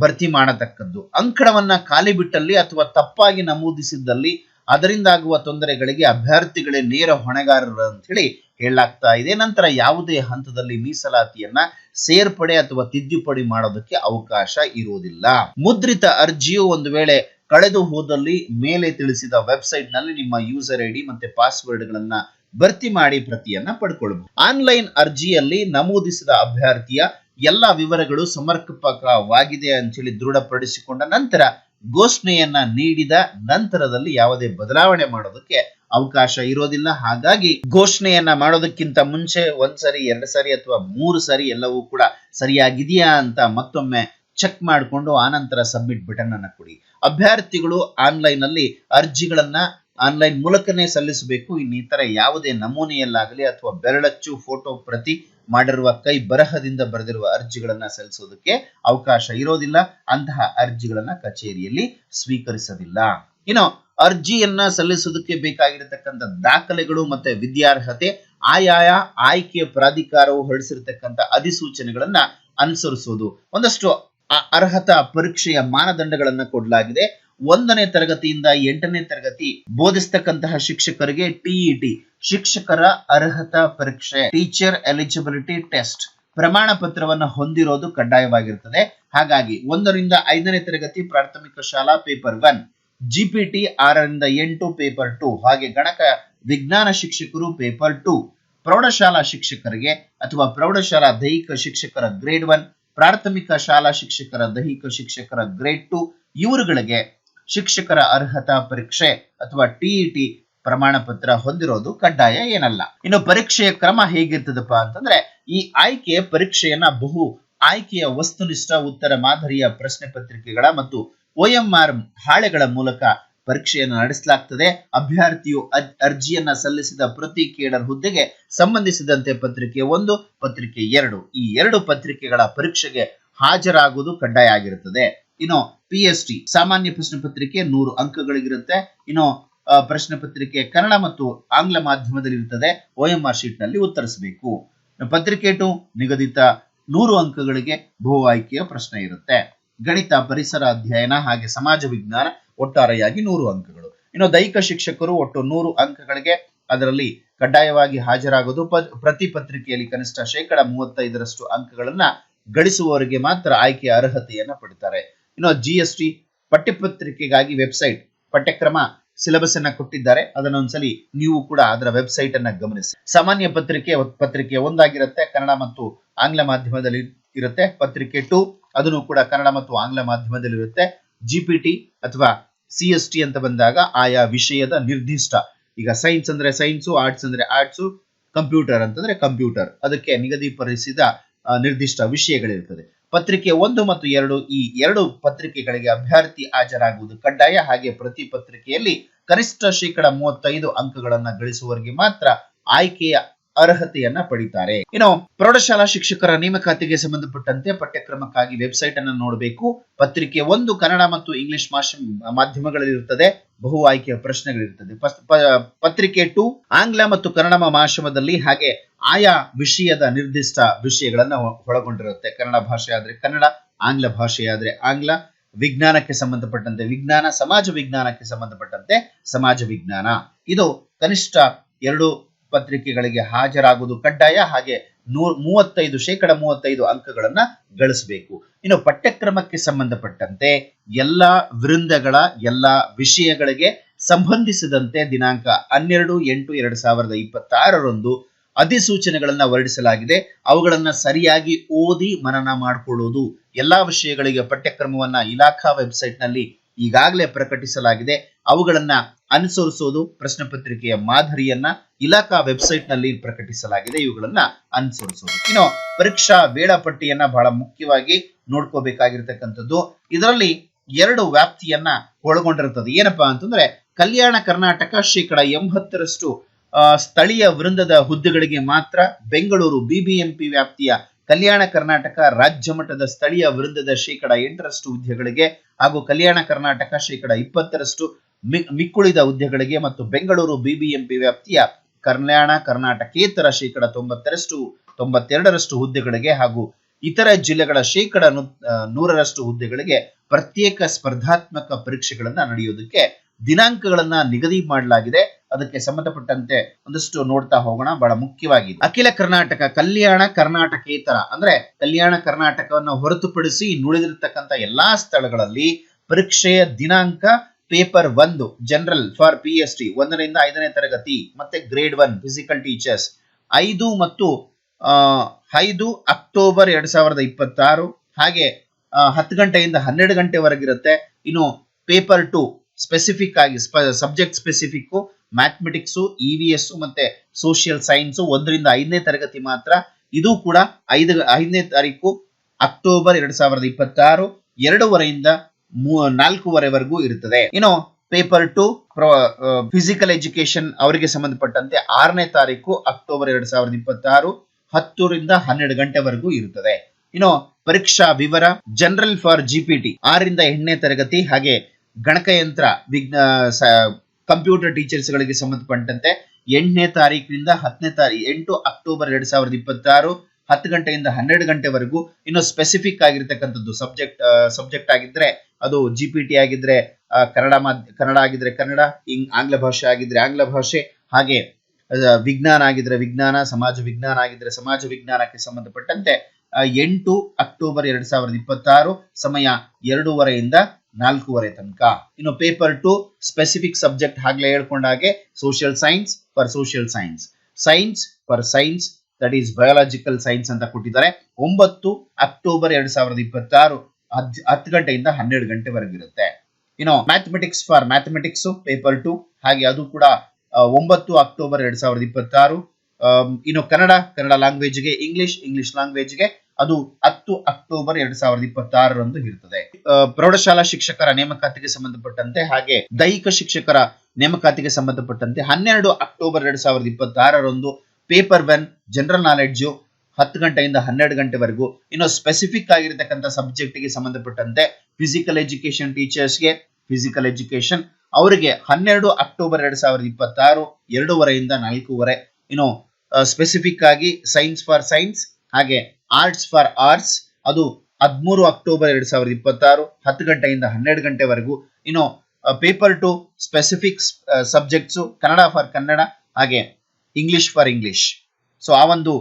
ಭರ್ತಿ ಮಾಡತಕ್ಕದ್ದು. ಅಂಕಣವನ್ನ ಖಾಲಿ ಬಿಟ್ಟಲ್ಲಿ ಅಥವಾ ತಪ್ಪಾಗಿ ನಮೂದಿಸಿದ್ದಲ್ಲಿ ಅದರಿಂದಾಗುವ ತೊಂದರೆಗಳಿಗೆ ಅಭ್ಯರ್ಥಿಗಳೇ ನೇರ ಹೊಣೆಗಾರರು ಅಂತ ಹೇಳಿ ಹೇಳಲಾಗ್ತಾ ಇದೆ. ನಂತರ ಯಾವುದೇ ಹಂತದಲ್ಲಿ ಮೀಸಲಾತಿಯನ್ನ ಸೇರ್ಪಡೆ ಅಥವಾ ತಿದ್ದುಪಡಿ ಮಾಡೋದಕ್ಕೆ ಅವಕಾಶ ಇರುವುದಿಲ್ಲ. ಮುದ್ರಿತ ಅರ್ಜಿಯು ಒಂದು ವೇಳೆ ಕಳೆದು ಹೋದಲ್ಲಿ ಮೇಲೆ ತಿಳಿಸಿದ ವೆಬ್ಸೈಟ್ ನಲ್ಲಿ ನಿಮ್ಮ ಯೂಸರ್ ID ಮತ್ತೆ ಪಾಸ್ವರ್ಡ್ ಗಳನ್ನ ಭರ್ತಿ ಮಾಡಿ ಪ್ರತಿಯನ್ನ ಪಡ್ಕೊಳ್ಬಹುದು. ಆನ್ಲೈನ್ ಅರ್ಜಿಯಲ್ಲಿ ನಮೂದಿಸಿದ ಅಭ್ಯರ್ಥಿಯ ಎಲ್ಲ ವಿವರಗಳು ಸಮರ್ಪಕವಾಗಿದೆ ಅಂತ ಹೇಳಿ ದೃಢಪಡಿಸಿಕೊಂಡ ನಂತರ ಘೋಷಣೆಯನ್ನ ನೀಡಿದ ನಂತರದಲ್ಲಿ ಯಾವುದೇ ಬದಲಾವಣೆ ಮಾಡೋದಕ್ಕೆ ಅವಕಾಶ ಇರೋದಿಲ್ಲ. ಹಾಗಾಗಿ ಘೋಷಣೆಯನ್ನ ಮಾಡೋದಕ್ಕಿಂತ ಮುಂಚೆ 1 ಸರಿ 2 ಸರಿ ಅಥವಾ 3 ಸರಿ ಎಲ್ಲವೂ ಕೂಡ ಸರಿಯಾಗಿದೆಯಾ ಅಂತ ಮತ್ತೊಮ್ಮೆ ಚೆಕ್ ಮಾಡಿಕೊಂಡು ಆನಂತರ ಸಬ್ಮಿಟ್ ಬಟನ್ ಅನ್ನ ಕೊಡಿ. ಅಭ್ಯರ್ಥಿಗಳು ಆನ್ಲೈನ್ ಅಲ್ಲಿ ಅರ್ಜಿಗಳನ್ನ ಆನ್ಲೈನ್ ಮೂಲಕನೇ ಸಲ್ಲಿಸಬೇಕು. ಇನ್ನಿತರ ಯಾವುದೇ ನಮೂನೆಯಲ್ಲಾಗಲಿ ಅಥವಾ ಬೆರಳಚ್ಚು ಫೋಟೋ ಪ್ರತಿ ಮಾಡಿರುವ ಕೈ ಬರಹದಿಂದ ಬರೆದಿರುವ ಅರ್ಜಿಗಳನ್ನ ಸಲ್ಲಿಸೋದಕ್ಕೆ ಅವಕಾಶ ಇರೋದಿಲ್ಲ. ಅಂತಹ ಅರ್ಜಿಗಳನ್ನ ಕಚೇರಿಯಲ್ಲಿ ಸ್ವೀಕರಿಸೋದಿಲ್ಲ. ಇನ್ನು ಅರ್ಜಿಯನ್ನ ಸಲ್ಲಿಸೋದಕ್ಕೆ ಬೇಕಾಗಿರತಕ್ಕಂಥ ದಾಖಲೆಗಳು ಮತ್ತೆ ವಿದ್ಯಾರ್ಹತೆ ಆಯಾಯ ಆಯ್ಕೆಯ ಪ್ರಾಧಿಕಾರವು ಹೊರಡಿಸಿರತಕ್ಕಂಥ ಅಧಿಸೂಚನೆಗಳನ್ನ ಅನುಸರಿಸೋದು. ಒಂದಷ್ಟು ಅರ್ಹತಾ ಪರೀಕ್ಷೆಯ ಮಾನದಂಡಗಳನ್ನ ಕೊಡಲಾಗಿದೆ. 1ನೇ ತರಗತಿಯಿಂದ 8ನೇ ತರಗತಿ ಬೋಧಿಸತಕ್ಕಂತಹ ಶಿಕ್ಷಕರಿಗೆ TET ಶಿಕ್ಷಕರ ಅರ್ಹತಾ ಪರೀಕ್ಷೆ ಟೀಚರ್ ಎಲಿಜಿಬಿಲಿಟಿ ಟೆಸ್ಟ್ ಪ್ರಮಾಣ ಪತ್ರವನ್ನು ಹೊಂದಿರೋದು ಕಡ್ಡಾಯವಾಗಿರುತ್ತದೆ. ಹಾಗಾಗಿ 1ರಿಂದ 5ನೇ ತರಗತಿ ಪ್ರಾಥಮಿಕ ಶಾಲಾ ಪೇಪರ್ 1, GPT 6ರಿಂದ 8 ಪೇಪರ್ 2, ಹಾಗೆ ಗಣಕ ವಿಜ್ಞಾನ ಶಿಕ್ಷಕರು ಪೇಪರ್ 2, ಪ್ರೌಢಶಾಲಾ ಶಿಕ್ಷಕರಿಗೆ ಅಥವಾ ಪ್ರೌಢಶಾಲಾ ದೈಹಿಕ ಶಿಕ್ಷಕರ ಗ್ರೇಡ್ 1, ಪ್ರಾಥಮಿಕ ಶಾಲಾ ಶಿಕ್ಷಕರ ದೈಹಿಕ ಶಿಕ್ಷಕರ ಗ್ರೇಡ್ 2 ಇವರುಗಳಿಗೆ ಶಿಕ್ಷಕರ ಅರ್ಹತಾ ಪರೀಕ್ಷೆ ಅಥವಾ TET ಪ್ರಮಾಣ ಪತ್ರ ಹೊಂದಿರೋದು ಕಡ್ಡಾಯ ಏನಲ್ಲ. ಇನ್ನು ಪರೀಕ್ಷೆಯ ಕ್ರಮ ಹೇಗಿರ್ತದಪ್ಪ ಅಂತಂದ್ರೆ ಈ ಆಯ್ಕೆ ಪರೀಕ್ಷೆಯನ್ನ ಬಹು ಆಯ್ಕೆಯ ವಸ್ತುನಿಷ್ಠ ಉತ್ತರ ಮಾದರಿಯ ಪ್ರಶ್ನೆ ಪತ್ರಿಕೆಗಳ ಮತ್ತು OMR ಹಾಳೆಗಳ ಮೂಲಕ ಪರೀಕ್ಷೆಯನ್ನು ನಡೆಸಲಾಗ್ತದೆ. ಅಭ್ಯರ್ಥಿಯು ಅರ್ಜಿಯನ್ನ ಸಲ್ಲಿಸಿದ ಪ್ರತಿ ಕೇಡರ್ ಹುದ್ದೆಗೆ ಸಂಬಂಧಿಸಿದಂತೆ ಪತ್ರಿಕೆ 1, ಪತ್ರಿಕೆ 2 ಈ 2 ಪತ್ರಿಕೆಗಳ ಪರೀಕ್ಷೆಗೆ ಹಾಜರಾಗುವುದು ಕಡ್ಡಾಯ ಆಗಿರುತ್ತದೆ. ಇನ್ನು PST ಸಾಮಾನ್ಯ ಪ್ರಶ್ನೆ ಪತ್ರಿಕೆ 100 ಅಂಕಗಳಿಗಿರುತ್ತೆ. ಇನ್ನು ಪ್ರಶ್ನೆ ಪತ್ರಿಕೆ ಕನ್ನಡ ಮತ್ತು ಆಂಗ್ಲ ಮಾಧ್ಯಮದಲ್ಲಿ ಇರುತ್ತದೆ. OMR ಶೀಟ್ ನಲ್ಲಿ ಉತ್ತರಿಸಬೇಕು. ಪತ್ರಿಕೆ 2 ನಿಗದಿತ 100 ಅಂಕಗಳಿಗೆ ಬಹು ಆಯ್ಕೆಯ ಪ್ರಶ್ನೆ ಇರುತ್ತೆ. ಗಣಿತ, ಪರಿಸರ ಅಧ್ಯಯನ ಹಾಗೆ ಸಮಾಜ ವಿಜ್ಞಾನ ಒಟ್ಟಾರೆಯಾಗಿ 100 ಅಂಕಗಳು. ಇನ್ನು ದೈಹಿಕ ಶಿಕ್ಷಕರು ಒಟ್ಟು 100 ಅಂಕಗಳಿಗೆ ಅದರಲ್ಲಿ ಕಡ್ಡಾಯವಾಗಿ ಹಾಜರಾಗೋದು. ಪ್ರತಿ ಪತ್ರಿಕೆಯಲ್ಲಿ ಕನಿಷ್ಠ 35% ಅಂಕಗಳನ್ನ ಗಳಿಸುವವರಿಗೆ ಮಾತ್ರ ಆಯ್ಕೆಯ ಅರ್ಹತೆಯನ್ನ ಪಡಿತಾರೆ. ಇನ್ನು GST ಪಠ್ಯಪತ್ರಿಕೆಗಾಗಿ ವೆಬ್ಸೈಟ್ ಪಠ್ಯಕ್ರಮ ಸಿಲೆಬಸ್ ಅನ್ನ ಕೊಟ್ಟಿದ್ದಾರೆ. ಅದನ್ನೊಂದ್ಸಲಿ ನೀವು ಕೂಡ ಅದರ ವೆಬ್ಸೈಟ್ ಅನ್ನ ಗಮನಿಸಿ. ಸಾಮಾನ್ಯ ಪತ್ರಿಕೆ 1 ಆಗಿರುತ್ತೆ, ಕನ್ನಡ ಮತ್ತು ಆಂಗ್ಲ ಮಾಧ್ಯಮದಲ್ಲಿ ಇರುತ್ತೆ. ಪತ್ರಿಕೆ 2 ಅದನ್ನು ಕೂಡ ಕನ್ನಡ ಮತ್ತು ಆಂಗ್ಲ ಮಾಧ್ಯಮದಲ್ಲಿ ಇರುತ್ತೆ. GPT ಅಥವಾ CST ಅಂತ ಬಂದಾಗ ಆಯಾ ವಿಷಯದ ನಿರ್ದಿಷ್ಟ, ಈಗ ಸೈನ್ಸ್ ಅಂದ್ರೆ ಸೈನ್ಸು, ಆರ್ಟ್ಸ್ ಅಂದ್ರೆ ಆರ್ಟ್ಸು, ಕಂಪ್ಯೂಟರ್ ಅಂತಂದ್ರೆ ಕಂಪ್ಯೂಟರ್, ಅದಕ್ಕೆ ನಿಗದಿಪಡಿಸಿದ ನಿರ್ದಿಷ್ಟ ವಿಷಯಗಳಿರುತ್ತದೆ. ಪತ್ರಿಕೆ 1 ಮತ್ತು 2 ಈ 2 ಪತ್ರಿಕೆಗಳಿಗೆ ಅಭ್ಯರ್ಥಿ ಹಾಜರಾಗುವುದು ಕಡ್ಡಾಯ. ಹಾಗೆ ಪ್ರತಿ ಪತ್ರಿಕೆಯಲ್ಲಿ ಕನಿಷ್ಠ 35% ಅಂಕಗಳನ್ನ ಗಳಿಸುವವರಿಗೆ ಮಾತ್ರ ಆಯ್ಕೆಯ ಅರ್ಹತೆಯನ್ನ ಪಡಿತಾರೆ. ಇನ್ನು ಪ್ರೌಢಶಾಲಾ ಶಿಕ್ಷಕರ ನೇಮಕಾತಿಗೆ ಸಂಬಂಧಪಟ್ಟಂತೆ ಪಠ್ಯಕ್ರಮಕ್ಕಾಗಿ ವೆಬ್ಸೈಟ್ ಅನ್ನು ನೋಡಬೇಕು. ಪತ್ರಿಕೆ 1 ಕನ್ನಡ ಮತ್ತು ಇಂಗ್ಲಿಷ್ ಮಾಧ್ಯಮಗಳಲ್ಲಿರುತ್ತದೆ. ಬಹು ಆಯ್ಕೆಯ ಪ್ರಶ್ನೆಗಳಿರುತ್ತದೆ. ಪತ್ರಿಕೆ 2 ಆಂಗ್ಲ ಮತ್ತು ಕನ್ನಡ ಮಾಧ್ಯಮದಲ್ಲಿ ಹಾಗೆ ಆಯಾ ವಿಷಯದ ನಿರ್ದಿಷ್ಟ ವಿಷಯಗಳನ್ನ ಒಳಗೊಂಡಿರುತ್ತೆ. ಕನ್ನಡ ಭಾಷೆ ಆದ್ರೆ ಕನ್ನಡ, ಆಂಗ್ಲ ಭಾಷೆ ಆದ್ರೆ ಆಂಗ್ಲ, ವಿಜ್ಞಾನಕ್ಕೆ ಸಂಬಂಧಪಟ್ಟಂತೆ ವಿಜ್ಞಾನ, ಸಮಾಜ ವಿಜ್ಞಾನಕ್ಕೆ ಸಂಬಂಧಪಟ್ಟಂತೆ ಸಮಾಜ ವಿಜ್ಞಾನ. ಇದು ಕನಿಷ್ಠ 2 ಪತ್ರಿಕೆಗಳಿಗೆ ಹಾಜರಾಗುವುದು ಕಡ್ಡಾಯ. ಹಾಗೆ 35% ಅಂಕಗಳನ್ನ ಗಳಿಸಬೇಕು. ಇನ್ನು ಪಠ್ಯಕ್ರಮಕ್ಕೆ ಸಂಬಂಧಪಟ್ಟಂತೆ ಎಲ್ಲಾ ವೃಂದಗಳ ಎಲ್ಲಾ ವಿಷಯಗಳಿಗೆ ಸಂಬಂಧಿಸಿದಂತೆ ದಿನಾಂಕ 12/8/2026 ಅಧಿಸೂಚನೆಗಳನ್ನ ಹೊರಡಿಸಲಾಗಿದೆ. ಅವುಗಳನ್ನ ಸರಿಯಾಗಿ ಓದಿ ಮನನ ಮಾಡಿಕೊಳ್ಳುವುದು ಎಲ್ಲಾ ವಿಷಯಗಳಿಗೆ ಪಠ್ಯಕ್ರಮವನ್ನ ಇಲಾಖಾ ವೆಬ್ಸೈಟ್ ನಲ್ಲಿ ಈಗಾಗಲೇ ಪ್ರಕಟಿಸಲಾಗಿದೆ. ಅವುಗಳನ್ನ ಅನುಸರಿಸೋದು, ಪ್ರಶ್ನೆ ಪತ್ರಿಕೆಯ ಮಾದರಿಯನ್ನ ಇಲಾಖಾ ವೆಬ್ಸೈಟ್ ನಲ್ಲಿ ಪ್ರಕಟಿಸಲಾಗಿದೆ, ಇವುಗಳನ್ನ ಅನುಸರಿಸೋದು. ಇನ್ನು ಪರೀಕ್ಷಾ ವೇಳಾಪಟ್ಟಿಯನ್ನ ಬಹಳ ಮುಖ್ಯವಾಗಿ ನೋಡ್ಕೋಬೇಕಾಗಿರ್ತಕ್ಕಂಥದ್ದು. ಇದರಲ್ಲಿ 2 ವ್ಯಾಪ್ತಿಯನ್ನ ಒಳಗೊಂಡಿರುತ್ತದೆ. ಏನಪ್ಪಾ ಅಂತಂದ್ರೆ ಕಲ್ಯಾಣ ಕರ್ನಾಟಕ 80% ಸ್ಥಳೀಯ ವೃಂದದ ಹುದ್ದೆಗಳಿಗೆ ಮಾತ್ರ, ಬೆಂಗಳೂರು ಬಿಬಿಎಂಪಿ ವ್ಯಾಪ್ತಿಯ ಕಲ್ಯಾಣ ಕರ್ನಾಟಕ ರಾಜ್ಯ ಮಟ್ಟದ ಸ್ಥಳೀಯ ವೃಂದದ 8% ಹುದ್ದೆಗಳಿಗೆ ಹಾಗೂ ಕಲ್ಯಾಣ ಕರ್ನಾಟಕ 20% ಮಿಕ್ಕುಳಿದ ಹುದ್ದೆಗಳಿಗೆ ಮತ್ತು ಬೆಂಗಳೂರು ಬಿಬಿಎಂಪಿ ವ್ಯಾಪ್ತಿಯ ಕಲ್ಯಾಣ ಕರ್ನಾಟಕೇತರ 92% ಹುದ್ದೆಗಳಿಗೆ ಹಾಗೂ ಇತರ ಜಿಲ್ಲೆಗಳ 100% ಹುದ್ದೆಗಳಿಗೆ ಪ್ರತ್ಯೇಕ ಸ್ಪರ್ಧಾತ್ಮಕ ಪರೀಕ್ಷೆಗಳನ್ನ ನಡೆಯೋದಕ್ಕೆ ದಿನಾಂಕಗಳನ್ನ ನಿಗದಿ ಮಾಡಲಾಗಿದೆ. ಅದಕ್ಕೆ ಸಂಬಂಧಪಟ್ಟಂತೆ ಒಂದಷ್ಟು ನೋಡ್ತಾ ಹೋಗೋಣ. ಬಹಳ ಮುಖ್ಯವಾಗಿ ಅಖಿಲ ಕರ್ನಾಟಕ ಕಲ್ಯಾಣ ಕರ್ನಾಟಕೇತರ ಅಂದ್ರೆ ಕಲ್ಯಾಣ ಕರ್ನಾಟಕವನ್ನು ಹೊರತುಪಡಿಸಿ ಉಳಿದಿರತಕ್ಕಂತ ಎಲ್ಲಾ ಸ್ಥಳಗಳಲ್ಲಿ ಪರೀಕ್ಷೆಯ ದಿನಾಂಕ ಪೇಪರ್ 1 ಜನರಲ್ ಫಾರ್ PST 1ರಿಂದ 5ನೇ ತರಗತಿ ಮತ್ತೆ ಗ್ರೇಡ್ 1 ಫಿಸಿಕಲ್ ಟೀಚರ್ಸ್ 5 ಅಕ್ಟೋಬರ್ 2026 ಹಾಗೆ 10 ಗಂಟೆಯಿಂದ 12 ಗಂಟೆವರೆಗಿರುತ್ತೆ. ಇನ್ನು ಪೇಪರ್ 2 ಸ್ಪೆಸಿಫಿಕ್ ಆಗಿ ಸಬ್ಜೆಕ್ಟ್ ಸ್ಪೆಸಿಫಿಕ್ ಮ್ಯಾಥಮೆಟಿಕ್ಸ್, EVS ಮತ್ತೆ ಸೋಷಿಯಲ್ ಸೈನ್ಸ್ 1ರಿಂದ 5ನೇ ತರಗತಿ ಮಾತ್ರ. ಇದು ಕೂಡ 5ನೇ ತಾರೀಕು ಅಕ್ಟೋಬರ್ 2026 2:30ರಿಂದ 4:30ವರೆಗೂ ಇರುತ್ತದೆ. ಇನ್ನು ಪೇಪರ್ 2 ಫಿಸಿಕಲ್ ಎಜುಕೇಶನ್ ಅವರಿಗೆ ಸಂಬಂಧಪಟ್ಟಂತೆ 6ನೇ ತಾರೀಕು ಅಕ್ಟೋಬರ್ 2026 10ರಿಂದ 12 ಗಂಟೆವರೆಗೂ ಇರುತ್ತದೆ. ಇನ್ನು ಪರೀಕ್ಷಾ ವಿವರ ಜನರಲ್ ಫಾರ್ GPT 6ರಿಂದ 8ನೇ ತರಗತಿ ಹಾಗೆ ಗಣಕಯಂತ್ರ ಕಂಪ್ಯೂಟರ್ ಟೀಚರ್ಸ್ ಗಳಿಗೆ ಸಂಬಂಧಪಟ್ಟಂತೆ 8ನೇ ತಾರೀಕಿನಿಂದ 8 ಅಕ್ಟೋಬರ್ 2026 10 ಗಂಟೆಯಿಂದ 12 ಗಂಟೆವರೆಗೂ. ಇನ್ನು ಸ್ಪೆಸಿಫಿಕ್ ಆಗಿರ್ತಕ್ಕಂಥದ್ದು ಸಬ್ಜೆಕ್ಟ್ ಆಗಿದ್ರೆ ಅದು GPT ಆಗಿದ್ರೆ ಕನ್ನಡ ಆಗಿದ್ರೆ ಕನ್ನಡ, ಆಂಗ್ಲ ಭಾಷೆ ಆಗಿದ್ರೆ ಆಂಗ್ಲ ಭಾಷೆ, ಹಾಗೆ ವಿಜ್ಞಾನ ಆಗಿದ್ರೆ ವಿಜ್ಞಾನ, ಸಮಾಜ ವಿಜ್ಞಾನ ಆಗಿದ್ರೆ ಸಮಾಜ ವಿಜ್ಞಾನಕ್ಕೆ ಸಂಬಂಧಪಟ್ಟಂತೆ 8 ಅಕ್ಟೋಬರ್ 2026 ಸಮಯ 2:30ರಿಂದ 4:30 ತನಕ. ಇನ್ನು ಪೇಪರ್ 2 ಸ್ಪೆಸಿಫಿಕ್ ಸಬ್ಜೆಕ್ಟ್ ಆಗ್ಲೇ ಹೇಳ್ಕೊಂಡಾಗೆ social science for social science, science for science that is biological science ಅಂತ ಕೊಟ್ಟಿದ್ದಾರೆ. 9 ಅಕ್ಟೋಬರ್ 2026 10 ಗಂಟೆಯಿಂದ 12 ಗಂಟೆವರೆಗಿರುತ್ತೆ. ಇನ್ನು ಮ್ಯಾಥಮೆಟಿಕ್ಸ್ ಫಾರ್ ಮ್ಯಾಥಮೆಟಿಕ್ಸ್ ಪೇಪರ್ 2 ಹಾಗೆ ಅದು ಕೂಡ 9 ಅಕ್ಟೋಬರ್ 2026. ಇನ್ನು ಕನ್ನಡ ಲ್ಯಾಂಗ್ವೇಜ್ಗೆ, ಇಂಗ್ಲಿಷ್ ಲ್ಯಾಂಗ್ವೇಜ್ಗೆ ಅದು 10 ಅಕ್ಟೋಬರ್ 2026 ಇರುತ್ತದೆ. ಪ್ರೌಢಶಾಲಾ ಶಿಕ್ಷಕರ ನೇಮಕಾತಿಗೆ ಸಂಬಂಧಪಟ್ಟಂತೆ ಹಾಗೆ ದೈಹಿಕ ಶಿಕ್ಷಕರ ನೇಮಕಾತಿಗೆ ಸಂಬಂಧಪಟ್ಟಂತೆ 12 ಅಕ್ಟೋಬರ್ 2026 ಪೇಪರ್ 1 ಜನರಲ್ ನಾಲೆಡ್ಜ್ 10 ಗಂಟೆಯಿಂದ 12 ಗಂಟೆವರೆಗೂ. ಇನ್ನು ಸ್ಪೆಸಿಫಿಕ್ ಆಗಿರತಕ್ಕಂಥ ಸಬ್ಜೆಕ್ಟ್ಗೆ ಸಂಬಂಧಪಟ್ಟಂತೆ ಫಿಸಿಕಲ್ ಎಜುಕೇಶನ್ ಟೀಚರ್ಸ್ಗೆ ಫಿಸಿಕಲ್ ಎಜುಕೇಶನ್ ಅವರಿಗೆ 12 ಅಕ್ಟೋಬರ್ 2026 2:30ರಿಂದ 4:30. ಇನ್ನು ಸ್ಪೆಸಿಫಿಕ್ ಆಗಿ ಸೈನ್ಸ್ ಫಾರ್ ಸೈನ್ಸ್ ಹಾಗೆ ಆರ್ಟ್ಸ್ ಫಾರ್ ಆರ್ಟ್ಸ್ ಅದು 13 ಅಕ್ಟೋಬರ್ 2026 10 ಗಂಟೆಯಿಂದ 12 ಗಂಟೆವರೆಗೂ. ಇನ್ನು paper 2 specific subjects Kannada for Kannada ಹಾಗೆ ಇಂಗ್ಲಿಷ್ ಫಾರ್ ಇಂಗ್ಲಿಷ್. ಸೊ ಆ ಒಂದು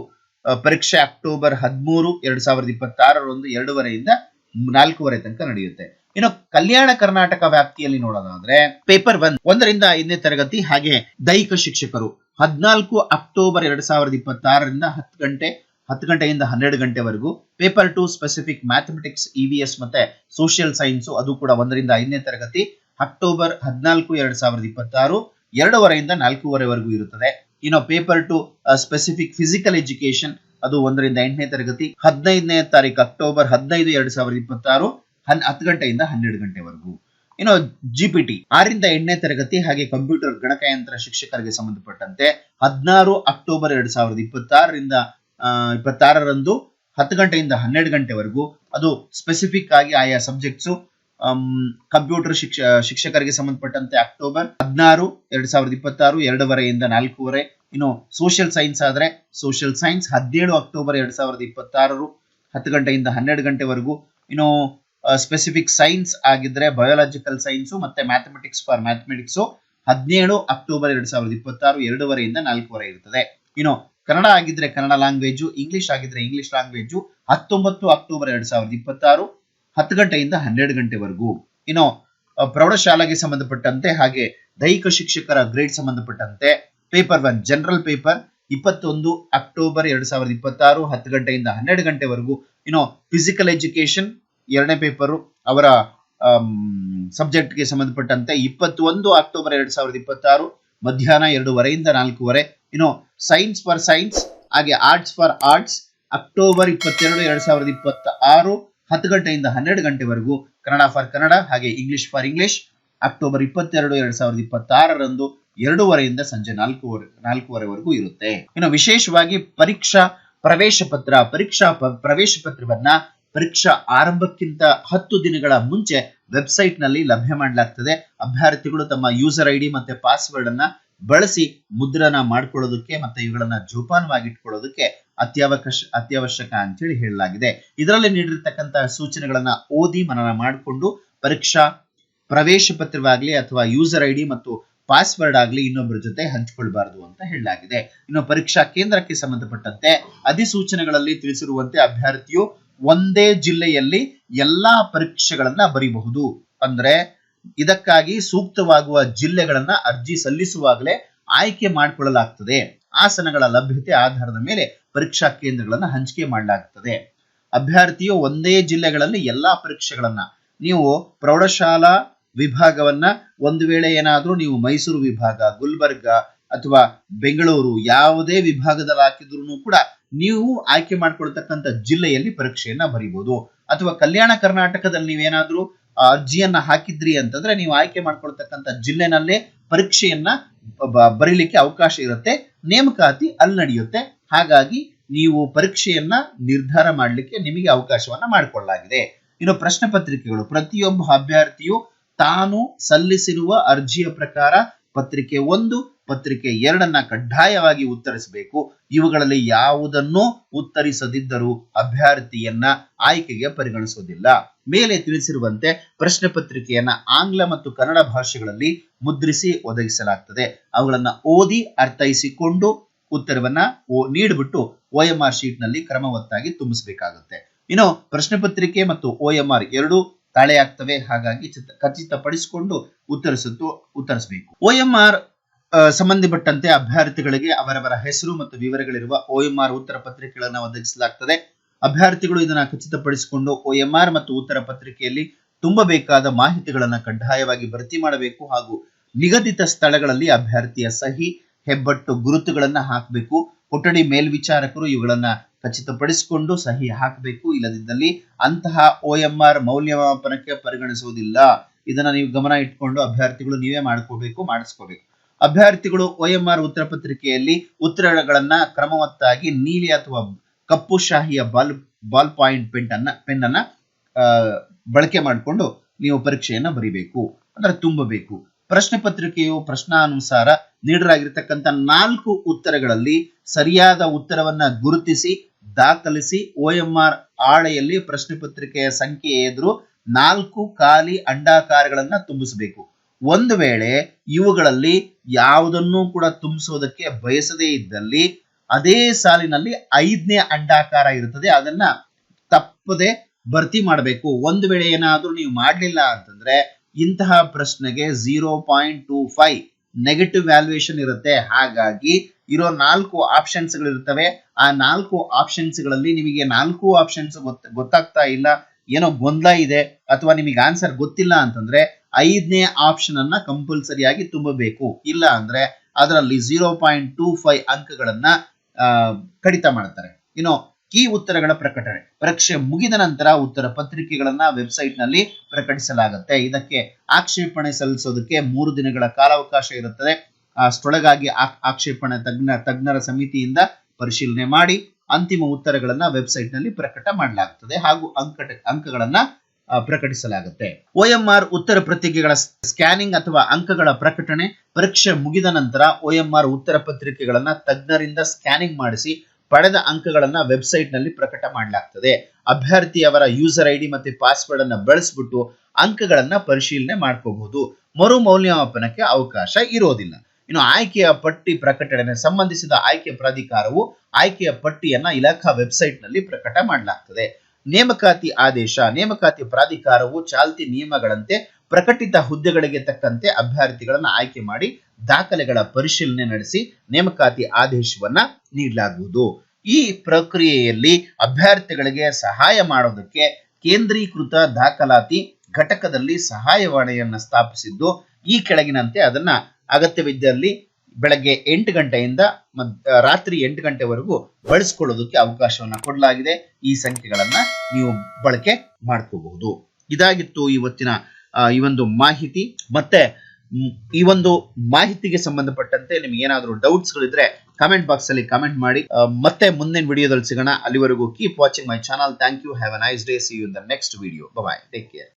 ಪರೀಕ್ಷೆ ಅಕ್ಟೋಬರ್ 13 2026 2:30ರಿಂದ 4:30 ತನಕ ನಡೆಯುತ್ತೆ. ಇನ್ನು ಕಲ್ಯಾಣ ಕರ್ನಾಟಕ ವ್ಯಾಪ್ತಿಯಲ್ಲಿ ನೋಡೋದಾದ್ರೆ ಪೇಪರ್ 1ರಿಂದ 5ನೇ ತರಗತಿ ಹಾಗೆ ದೈಹಿಕ ಶಿಕ್ಷಕರು 14 ಅಕ್ಟೋಬರ್ 2026 10 ಗಂಟೆಯಿಂದ 12 ಗಂಟೆವರೆಗೂ. ಪೇಪರ್ 2 ಸ್ಪೆಸಿಫಿಕ್ ಮ್ಯಾಥಮೆಟಿಕ್ಸ್, EVS ಮತ್ತೆ ಸೋಷಿಯಲ್ ಸೈನ್ಸ್ ಅದು ಕೂಡ 1ರಿಂದ 5ನೇ ತರಗತಿ ಅಕ್ಟೋಬರ್ 14 2026 2:30ರಿಂದ 4:30ವರೆಗೂ ಇರುತ್ತದೆ. ಇನ್ನು ಪೇಪರ್ 2 ಸ್ಪೆಸಿಫಿಕ್ ಫಿಸಿಕಲ್ ಎಜುಕೇಶನ್ ಅದು 1ರಿಂದ 8ನೇ ತರಗತಿ 15ನೇ ತಾರೀಕು ಅಕ್ಟೋಬರ್ 15 2026 10 ಗಂಟೆಯಿಂದ 12 ಗಂಟೆವರೆಗೂ. ಇನ್ನು GPT 6ರಿಂದ 8ನೇ ತರಗತಿ ಹಾಗೆ ಕಂಪ್ಯೂಟರ್ ಗಣಕಯಂತ್ರ ಶಿಕ್ಷಕರಿಗೆ ಸಂಬಂಧಪಟ್ಟಂತೆ 16 ಅಕ್ಟೋಬರ್ 2026 26 10 ಗಂಟೆಯಿಂದ 12 ಗಂಟೆವರೆಗೂ. ಅದು ಸ್ಪೆಸಿಫಿಕ್ ಆಗಿ ಆಯಾ ಸಬ್ಜೆಕ್ಟ್ಸ್ ಕಂಪ್ಯೂಟರ್ ಶಿಕ್ಷಕರಿಗೆ ಸಂಬಂಧಪಟ್ಟಂತೆ ಅಕ್ಟೋಬರ್ 16 2026 2:30ರಿಂದ 4:30. ಇನ್ನು ಸೋಷಿಯಲ್ ಸೈನ್ಸ್ ಆದ್ರೆ ಸೋಷಿಯಲ್ ಸೈನ್ಸ್ 17 ಅಕ್ಟೋಬರ್ 2026 10 ಗಂಟೆಯಿಂದ 12 ಗಂಟೆವರೆಗೂ. ಇನ್ನು ಸ್ಪೆಸಿಫಿಕ್ ಸೈನ್ಸ್ ಆಗಿದ್ರೆ ಬಯೋಲಾಜಿಕಲ್ ಸೈನ್ಸ್ ಮತ್ತೆ ಮ್ಯಾಥಮೆಟಿಕ್ಸ್ ಫಾರ್ ಮ್ಯಾಥಮೆಟಿಕ್ಸ್ 17 ಅಕ್ಟೋಬರ್ 2026 2:30ರಿಂದ 4:30 ಇರುತ್ತದೆ. ಇನ್ನು ಕನ್ನಡ ಆಗಿದ್ರೆ ಕನ್ನಡ ಲ್ಯಾಂಗ್ವೇಜ್, ಇಂಗ್ಲಿಷ್ ಆಗಿದ್ರೆ ಇಂಗ್ಲಿಷ್ ಲ್ಯಾಂಗ್ವೇಜ್ 19 ಅಕ್ಟೋಬರ್ 2026 10 ಗಂಟೆಯಿಂದ 12 ಗಂಟೆವರೆಗೂ. ಇನ್ನು ಪ್ರೌಢಶಾಲೆಗೆ ಸಂಬಂಧಪಟ್ಟಂತೆ ಹಾಗೆ ದೈಹಿಕ ಶಿಕ್ಷಕರ ಗ್ರೇಡ್ ಸಂಬಂಧಪಟ್ಟಂತೆ ಪೇಪರ್ 1 ಜನರಲ್ ಪೇಪರ್ 21 ಅಕ್ಟೋಬರ್ 2026 10 ಗಂಟೆಯಿಂದ 12 ಗಂಟೆವರೆಗೂ. ಇನ್ನು ಫಿಸಿಕಲ್ ಎಜುಕೇಶನ್ 2ನೇ ಪೇಪರು ಅವರ ಸಬ್ಜೆಕ್ಟ್ಗೆ ಸಂಬಂಧಪಟ್ಟಂತೆ 21 ಅಕ್ಟೋಬರ್ 2026 ಮಧ್ಯಾಹ್ನ 2:30 4:30. ಇನ್ನು ಸೈನ್ಸ್ ಫಾರ್ ಸೈನ್ಸ್ ಹಾಗೆ ಆರ್ಟ್ಸ್ ಫಾರ್ ಆರ್ಟ್ಸ್ ಅಕ್ಟೋಬರ್ 22 2026 10 ಗಂಟೆಯಿಂದ 12 ಗಂಟೆವರೆಗೂ. ಕನ್ನಡ ಫಾರ್ ಕನ್ನಡ ಹಾಗೆ ಇಂಗ್ಲಿಷ್ ಫಾರ್ ಇಂಗ್ಲಿಷ್ ಅಕ್ಟೋಬರ್ 22 2026 2:30 ಸಂಜೆ 4:30 ಇರುತ್ತೆ. ಇನ್ನು ವಿಶೇಷವಾಗಿ ಪರೀಕ್ಷಾ ಪ್ರವೇಶ ಪತ್ರವನ್ನ ಪರೀಕ್ಷಾ ಆರಂಭಕ್ಕಿಂತ 10 ದಿನಗಳ ಮುಂಚೆ ವೆಬ್ಸೈಟ್ ನಲ್ಲಿ ಲಭ್ಯ ಮಾಡಲಾಗ್ತದೆ. ಅಭ್ಯರ್ಥಿಗಳು ತಮ್ಮ ಯೂಸರ್ ಐಡಿ ಮತ್ತೆ ಪಾಸ್ವರ್ಡ್ ಅನ್ನ ಬಳಸಿ ಮುದ್ರಣ ಮಾಡ್ಕೊಳ್ಳೋದಕ್ಕೆ ಮತ್ತೆ ಇವುಗಳನ್ನ ಜೋಪಾನವಾಗಿ ಇಟ್ಕೊಳ್ಳೋದಕ್ಕೆ ಅತ್ಯವಶ್ಯಕ ಅಂತೇಳಿ ಹೇಳಲಾಗಿದೆ. ಇದರಲ್ಲಿ ನೀಡಿರ್ತಕ್ಕಂತಹ ಸೂಚನೆಗಳನ್ನ ಓದಿ ಮನನ ಮಾಡಿಕೊಂಡು ಪರೀಕ್ಷಾ ಪ್ರವೇಶ ಪತ್ರವಾಗ್ಲಿ ಅಥವಾ ಯೂಸರ್ ಐಡಿ ಮತ್ತು ಪಾಸ್ವರ್ಡ್ ಆಗ್ಲಿ ಇನ್ನೊಬ್ಬರ ಜೊತೆ ಹಂಚಿಕೊಳ್ಬಾರದು ಅಂತ ಹೇಳಲಾಗಿದೆ. ಇನ್ನು ಪರೀಕ್ಷಾ ಕೇಂದ್ರಕ್ಕೆ ಸಂಬಂಧಪಟ್ಟಂತೆ ಅಧಿಸೂಚನೆಗಳಲ್ಲಿ ತಿಳಿಸಿರುವಂತೆ ಅಭ್ಯರ್ಥಿಯು ಒಂದೇ ಜಿಲ್ಲೆಯಲ್ಲಿ ಎಲ್ಲಾ ಪರೀಕ್ಷೆಗಳನ್ನ ಬರೀಬಹುದು. ಅಂದ್ರೆ ಇದಕ್ಕಾಗಿ ಸೂಕ್ತವಾಗುವ ಜಿಲ್ಲೆಗಳನ್ನ ಅರ್ಜಿ ಸಲ್ಲಿಸುವಾಗಲೇ ಆಯ್ಕೆ ಮಾಡಿಕೊಳ್ಳಲಾಗ್ತದೆ. ಆಸನಗಳ ಲಭ್ಯತೆ ಆಧಾರದ ಮೇಲೆ ಪರೀಕ್ಷಾ ಕೇಂದ್ರಗಳನ್ನ ಹಂಚಿಕೆ ಮಾಡಲಾಗುತ್ತದೆ. ಅಭ್ಯರ್ಥಿಯು ಒಂದೇ ಜಿಲ್ಲೆಗಳಲ್ಲಿ ಎಲ್ಲಾ ಪರೀಕ್ಷೆಗಳನ್ನ ನೀವು ಪ್ರೌಢಶಾಲಾ ವಿಭಾಗವನ್ನ ಒಂದು ವೇಳೆ ಏನಾದ್ರೂ ನೀವು ಮೈಸೂರು ವಿಭಾಗ, ಗುಲ್ಬರ್ಗ ಅಥವಾ ಬೆಂಗಳೂರು ಯಾವುದೇ ವಿಭಾಗದಲ್ಲಿ ಹಾಕಿದ್ರು ಕೂಡ ನೀವು ಆಯ್ಕೆ ಮಾಡ್ಕೊಳ್ತಕ್ಕಂಥ ಜಿಲ್ಲೆಯಲ್ಲಿ ಪರೀಕ್ಷೆಯನ್ನ ಬರೀಬಹುದು. ಅಥವಾ ಕಲ್ಯಾಣ ಕರ್ನಾಟಕದಲ್ಲಿ ನೀವೇನಾದ್ರೂ ಅರ್ಜಿಯನ್ನ ಹಾಕಿದ್ರಿ ಅಂತಂದ್ರೆ ನೀವು ಆಯ್ಕೆ ಮಾಡ್ಕೊಳ್ತಕ್ಕಂಥ ಜಿಲ್ಲೆನಲ್ಲೇ ಪರೀಕ್ಷೆಯನ್ನ ಬರೀಲಿಕ್ಕೆ ಅವಕಾಶ ಇರುತ್ತೆ. ನೇಮಕಾತಿ ಅಲ್ಲಿ ನಡೆಯುತ್ತೆ. ಹಾಗಾಗಿ ನೀವು ಪರೀಕ್ಷೆಯನ್ನ ನಿರ್ಧಾರ ಮಾಡಲಿಕ್ಕೆ ನಿಮಗೆ ಅವಕಾಶವನ್ನ ಮಾಡಿಕೊಳ್ಳಲಾಗಿದೆ. ಇನ್ನು ಪ್ರಶ್ನೆ ಪತ್ರಿಕೆಗಳು ಪ್ರತಿಯೊಬ್ಬ ಅಭ್ಯರ್ಥಿಯು ತಾನು ಸಲ್ಲಿಸಿರುವ ಅರ್ಜಿಯ ಪ್ರಕಾರ ಪತ್ರಿಕೆ 1, ಪತ್ರಿಕೆ 2 ಕಡ್ಡಾಯವಾಗಿ ಉತ್ತರಿಸಬೇಕು. ಇವುಗಳಲ್ಲಿ ಯಾವುದನ್ನು ಉತ್ತರಿಸದಿದ್ದರೂ ಅಭ್ಯರ್ಥಿಯನ್ನ ಆಯ್ಕೆಗೆ ಪರಿಗಣಿಸುವುದಿಲ್ಲ. ಮೇಲೆ ತಿಳಿಸಿರುವಂತೆ ಪ್ರಶ್ನೆ ಪತ್ರಿಕೆಯನ್ನ ಆಂಗ್ಲ ಮತ್ತು ಕನ್ನಡ ಭಾಷೆಗಳಲ್ಲಿ ಮುದ್ರಿಸಿ ಒದಗಿಸಲಾಗ್ತದೆ. ಅವುಗಳನ್ನ ಓದಿ ಅರ್ಥೈಸಿಕೊಂಡು ಉತ್ತರವನ್ನ ನೀಡಿಬಿಟ್ಟು OMR ಶೀಟ್ ನಲ್ಲಿ ಕ್ರಮವತ್ತಾಗಿ ತುಂಬಿಸಬೇಕಾಗುತ್ತೆ. ಇನ್ನು ಪ್ರಶ್ನೆ ಪತ್ರಿಕೆ ಮತ್ತು OMR ಎರಡೂ ತಾಳೆ ಆಗ್ತವೆ. ಹಾಗಾಗಿ ಖಚಿತಪಡಿಸಿಕೊಂಡು ಉತ್ತರಿಸಬೇಕು. OMR ಸಂಬಂಧಪಟ್ಟಂತೆ ಅಭ್ಯರ್ಥಿಗಳಿಗೆ ಅವರವರ ಹೆಸರು ಮತ್ತು ವಿವರಗಳಿರುವ OMR ಉತ್ತರ ಪತ್ರಿಕೆಗಳನ್ನು ಒದಗಿಸಲಾಗ್ತದೆ. ಅಭ್ಯರ್ಥಿಗಳು ಇದನ್ನು ಖಚಿತಪಡಿಸಿಕೊಂಡು OMR ಮತ್ತು ಉತ್ತರ ಪತ್ರಿಕೆಯಲ್ಲಿ ತುಂಬಬೇಕಾದ ಮಾಹಿತಿಗಳನ್ನು ಕಡ್ಡಾಯವಾಗಿ ಭರ್ತಿ ಮಾಡಬೇಕು. ಹಾಗೂ ನಿಗದಿತ ಸ್ಥಳಗಳಲ್ಲಿ ಅಭ್ಯರ್ಥಿಯ ಸಹಿ, ಹೆಬ್ಬಟ್ಟು ಗುರುತುಗಳನ್ನ ಹಾಕಬೇಕು. ಕೊಠಡಿ ಮೇಲ್ವಿಚಾರಕರು ಇವುಗಳನ್ನ ಖಚಿತಪಡಿಸಿಕೊಂಡು ಸಹಿ ಹಾಕಬೇಕು. ಇಲ್ಲದಿದ್ದಲ್ಲಿ ಅಂತಹ OMR ಮೌಲ್ಯಮಾಪನಕ್ಕೆ ಪರಿಗಣಿಸುವುದಿಲ್ಲ. ಇದನ್ನ ನೀವು ಗಮನ ಇಟ್ಕೊಂಡು ಅಭ್ಯರ್ಥಿಗಳು ನೀವೇ ಮಾಡಿಸ್ಕೋಬೇಕು. ಅಭ್ಯರ್ಥಿಗಳು OMR ಉತ್ತರ ಪತ್ರಿಕೆಯಲ್ಲಿ ಉತ್ತರಗಳನ್ನ ಕ್ರಮವತ್ತಾಗಿ ನೀಲಿ ಅಥವಾ ಕಪ್ಪು ಶಾಹಿಯ ಬಾಲ್ ಪಾಯಿಂಟ್ ಪೆನ್ ಅನ್ನ ಬಳಕೆ ಮಾಡಿಕೊಂಡು ನೀವು ಪರೀಕ್ಷೆಯನ್ನ ಬರೀಬೇಕು, ಅಂದ್ರೆ ತುಂಬಬೇಕು. ಪ್ರಶ್ನೆ ಪತ್ರಿಕೆಯು ಪ್ರಶ್ನಾನುಸಾರ ನೀಡಲಾಗಿರ್ತಕ್ಕಂಥ 4 ಉತ್ತರಗಳಲ್ಲಿ ಸರಿಯಾದ ಉತ್ತರವನ್ನ ಗುರುತಿಸಿ ದಾಖಲಿಸಿ OMR ಹಾಳೆಯಲ್ಲಿ ಪ್ರಶ್ನೆ ಪತ್ರಿಕೆಯ ಸಂಖ್ಯೆ ಎದುರು 4 ಖಾಲಿ ಅಂಡಾಕಾರಗಳನ್ನ ತುಂಬಿಸಬೇಕು. ಒಂದು ವೇಳೆ ಇವುಗಳಲ್ಲಿ ಯಾವುದನ್ನು ಕೂಡ ತುಂಬಿಸೋದಕ್ಕೆ ಬಯಸದೇ ಇದ್ದಲ್ಲಿ ಅದೇ ಸಾಲಿನಲ್ಲಿ 5ನೇ ಅಂಡಾಕಾರ ಇರುತ್ತದೆ, ಅದನ್ನ ತಪ್ಪದೆ ಭರ್ತಿ ಮಾಡಬೇಕು. ಒಂದು ವೇಳೆ ಏನಾದ್ರೂ ನೀವು ಮಾಡಲಿಲ್ಲ ಅಂತಂದ್ರೆ ಇಂತಹ ಪ್ರಶ್ನೆಗೆ 0.25 ನೆಗೆಟಿವ್ ವ್ಯಾಲ್ಯೂಯೇಷನ್ ಇರುತ್ತೆ. ಹಾಗಾಗಿ ಇರೋ 4 ಆಪ್ಷನ್ಸ್ ಗಳಿರ್ತವೆ. ಆ 4 ಆಪ್ಷನ್ಸ್ ಗಳಲ್ಲಿ ನಿಮಗೆ 4 ಆಪ್ಷನ್ಸ್ ಗೊತ್ತಾಗ್ತಾ ಇಲ್ಲ, ಏನೋ ಗೊಂದಲ ಇದೆ, ಅಥವಾ ನಿಮಗೆ ಆನ್ಸರ್ ಗೊತ್ತಿಲ್ಲ ಅಂತಂದ್ರೆ 5ನೇ ಆಪ್ಷನ್ ಅನ್ನ ಕಂಪಲ್ಸರಿಯಾಗಿ ತುಂಬಬೇಕು. ಇಲ್ಲ ಅಂದ್ರೆ ಅದರಲ್ಲಿ 0.25 ಅಂಕಗಳನ್ನ ಕಡಿತ ಮಾಡ್ತಾರೆ. ಇನ್ನು ಈ ಉತ್ತರಗಳ ಪ್ರಕಟಣೆ ಪರೀಕ್ಷೆ ಮುಗಿದ ನಂತರ ಉತ್ತರ ಪತ್ರಿಕೆಗಳನ್ನ ವೆಬ್ಸೈಟ್ ನಲ್ಲಿ ಪ್ರಕಟಿಸಲಾಗುತ್ತೆ. ಇದಕ್ಕೆ ಆಕ್ಷೇಪಣೆ ಸಲ್ಲಿಸೋದಕ್ಕೆ 3 ದಿನಗಳ ಕಾಲಾವಕಾಶ ಇರುತ್ತದೆ. ಅಷ್ಟೊಳಗಾಗಿ ಆಕ್ಷೇಪಣೆ ತಜ್ಞರ ಸಮಿತಿಯಿಂದ ಪರಿಶೀಲನೆ ಮಾಡಿ ಅಂತಿಮ ಉತ್ತರಗಳನ್ನ ವೆಬ್ಸೈಟ್ ನಲ್ಲಿ ಪ್ರಕಟ ಮಾಡಲಾಗುತ್ತದೆ ಹಾಗೂ ಅಂಕಗಳನ್ನ ಪ್ರಕಟಿಸಲಾಗುತ್ತೆ. OMR ಉತ್ತರ ಪತ್ರಿಕೆಗಳ ಸ್ಕ್ಯಾನಿಂಗ್ ಅಥವಾ ಅಂಕಗಳ ಪ್ರಕಟಣೆ ಪರೀಕ್ಷೆ ಮುಗಿದ ನಂತರ OMR ಉತ್ತರ ಪತ್ರಿಕೆಗಳನ್ನ ತಜ್ಞರಿಂದ ಸ್ಕ್ಯಾನಿಂಗ್ ಮಾಡಿಸಿ ಪಡೆದ ಅಂಕಗಳನ್ನ ವೆಬ್ಸೈಟ್ ನಲ್ಲಿ ಪ್ರಕಟ ಮಾಡಲಾಗ್ತದೆ. ಅಭ್ಯರ್ಥಿಯವರ ಯೂಸರ್ ಐಡಿ ಮತ್ತೆ ಪಾಸ್ವರ್ಡ್ ಅನ್ನ ಬಳಸಿಬಿಟ್ಟು ಅಂಕಗಳನ್ನ ಪರಿಶೀಲನೆ ಮಾಡ್ಕೋಬಹುದು. ಮರು ಮೌಲ್ಯಮಾಪನಕ್ಕೆ ಅವಕಾಶ ಇರೋದಿಲ್ಲ. ಇನ್ನು ಆಯ್ಕೆಯ ಪಟ್ಟಿ ಪ್ರಕಟಣೆ ಸಂಬಂಧಿಸಿದ ಆಯ್ಕೆ ಪ್ರಾಧಿಕಾರವು ಆಯ್ಕೆಯ ಪಟ್ಟಿಯನ್ನ ಇಲಾಖಾ ವೆಬ್ಸೈಟ್ ನಲ್ಲಿ ಪ್ರಕಟ ಮಾಡಲಾಗ್ತದೆ. ನೇಮಕಾತಿ ಆದೇಶ ನೇಮಕಾತಿ ಪ್ರಾಧಿಕಾರವು ಚಾಲ್ತಿ ನಿಯಮಗಳಂತೆ ಪ್ರಕಟಿತ ಹುದ್ದೆಗಳಿಗೆ ತಕ್ಕಂತೆ ಅಭ್ಯರ್ಥಿಗಳನ್ನ ಆಯ್ಕೆ ಮಾಡಿ ದಾಖಲೆಗಳ ಪರಿಶೀಲನೆ ನಡೆಸಿ ನೇಮಕಾತಿ ಆದೇಶವನ್ನ ನೀಡಲಾಗುವುದು. ಈ ಪ್ರಕ್ರಿಯೆಯಲ್ಲಿ ಅಭ್ಯರ್ಥಿಗಳಿಗೆ ಸಹಾಯ ಮಾಡೋದಕ್ಕೆ ಕೇಂದ್ರೀಕೃತ ದಾಖಲಾತಿ ಘಟಕದಲ್ಲಿ ಸಹಾಯವಾಣಿಯನ್ನು ಸ್ಥಾಪಿಸಿದ್ದು ಈ ಕೆಳಗಿನಂತೆ ಅದನ್ನ ಅಗತ್ಯವಿದ್ದಲ್ಲಿ ಬೆಳಗ್ಗೆ 8 ಗಂಟೆಯಿಂದ ರಾತ್ರಿ 8 ಗಂಟೆವರೆಗೂ ಬಳಸಿಕೊಳ್ಳೋದಕ್ಕೆ ಅವಕಾಶವನ್ನ ಕೊಡಲಾಗಿದೆ. ಈ ಸಂಖ್ಯೆಗಳನ್ನ ನೀವು ಬಳಕೆ ಮಾಡ್ಕೋಬಹುದು. ಇದಾಗಿತ್ತು ಇವತ್ತಿನ ಈ ಒಂದು ಮಾಹಿತಿ. ಮತ್ತೆ ಈ ಒಂದು ಮಾಹಿತಿಗೆ ಸಂಬಂಧಪಟ್ಟಂತೆ ನಿಮ್ಗೆ ಏನಾದರೂ ಡೌಟ್ಸ್ ಗಳಿದ್ರೆ ಕಮೆಂಟ್ ಬಾಕ್ಸ್ ಅಲ್ಲಿ ಕಮೆಂಟ್ ಮಾಡಿ. ಮತ್ತೆ ಮುಂದಿನ ವಿಡಿಯೋದಲ್ಲಿ ಸಿಗೋಣ. ಅಲ್ಲಿವರೆಗೂ keep watching my channel. Thank you. Have a nice day. See you in the next video. Bye bye. Take care.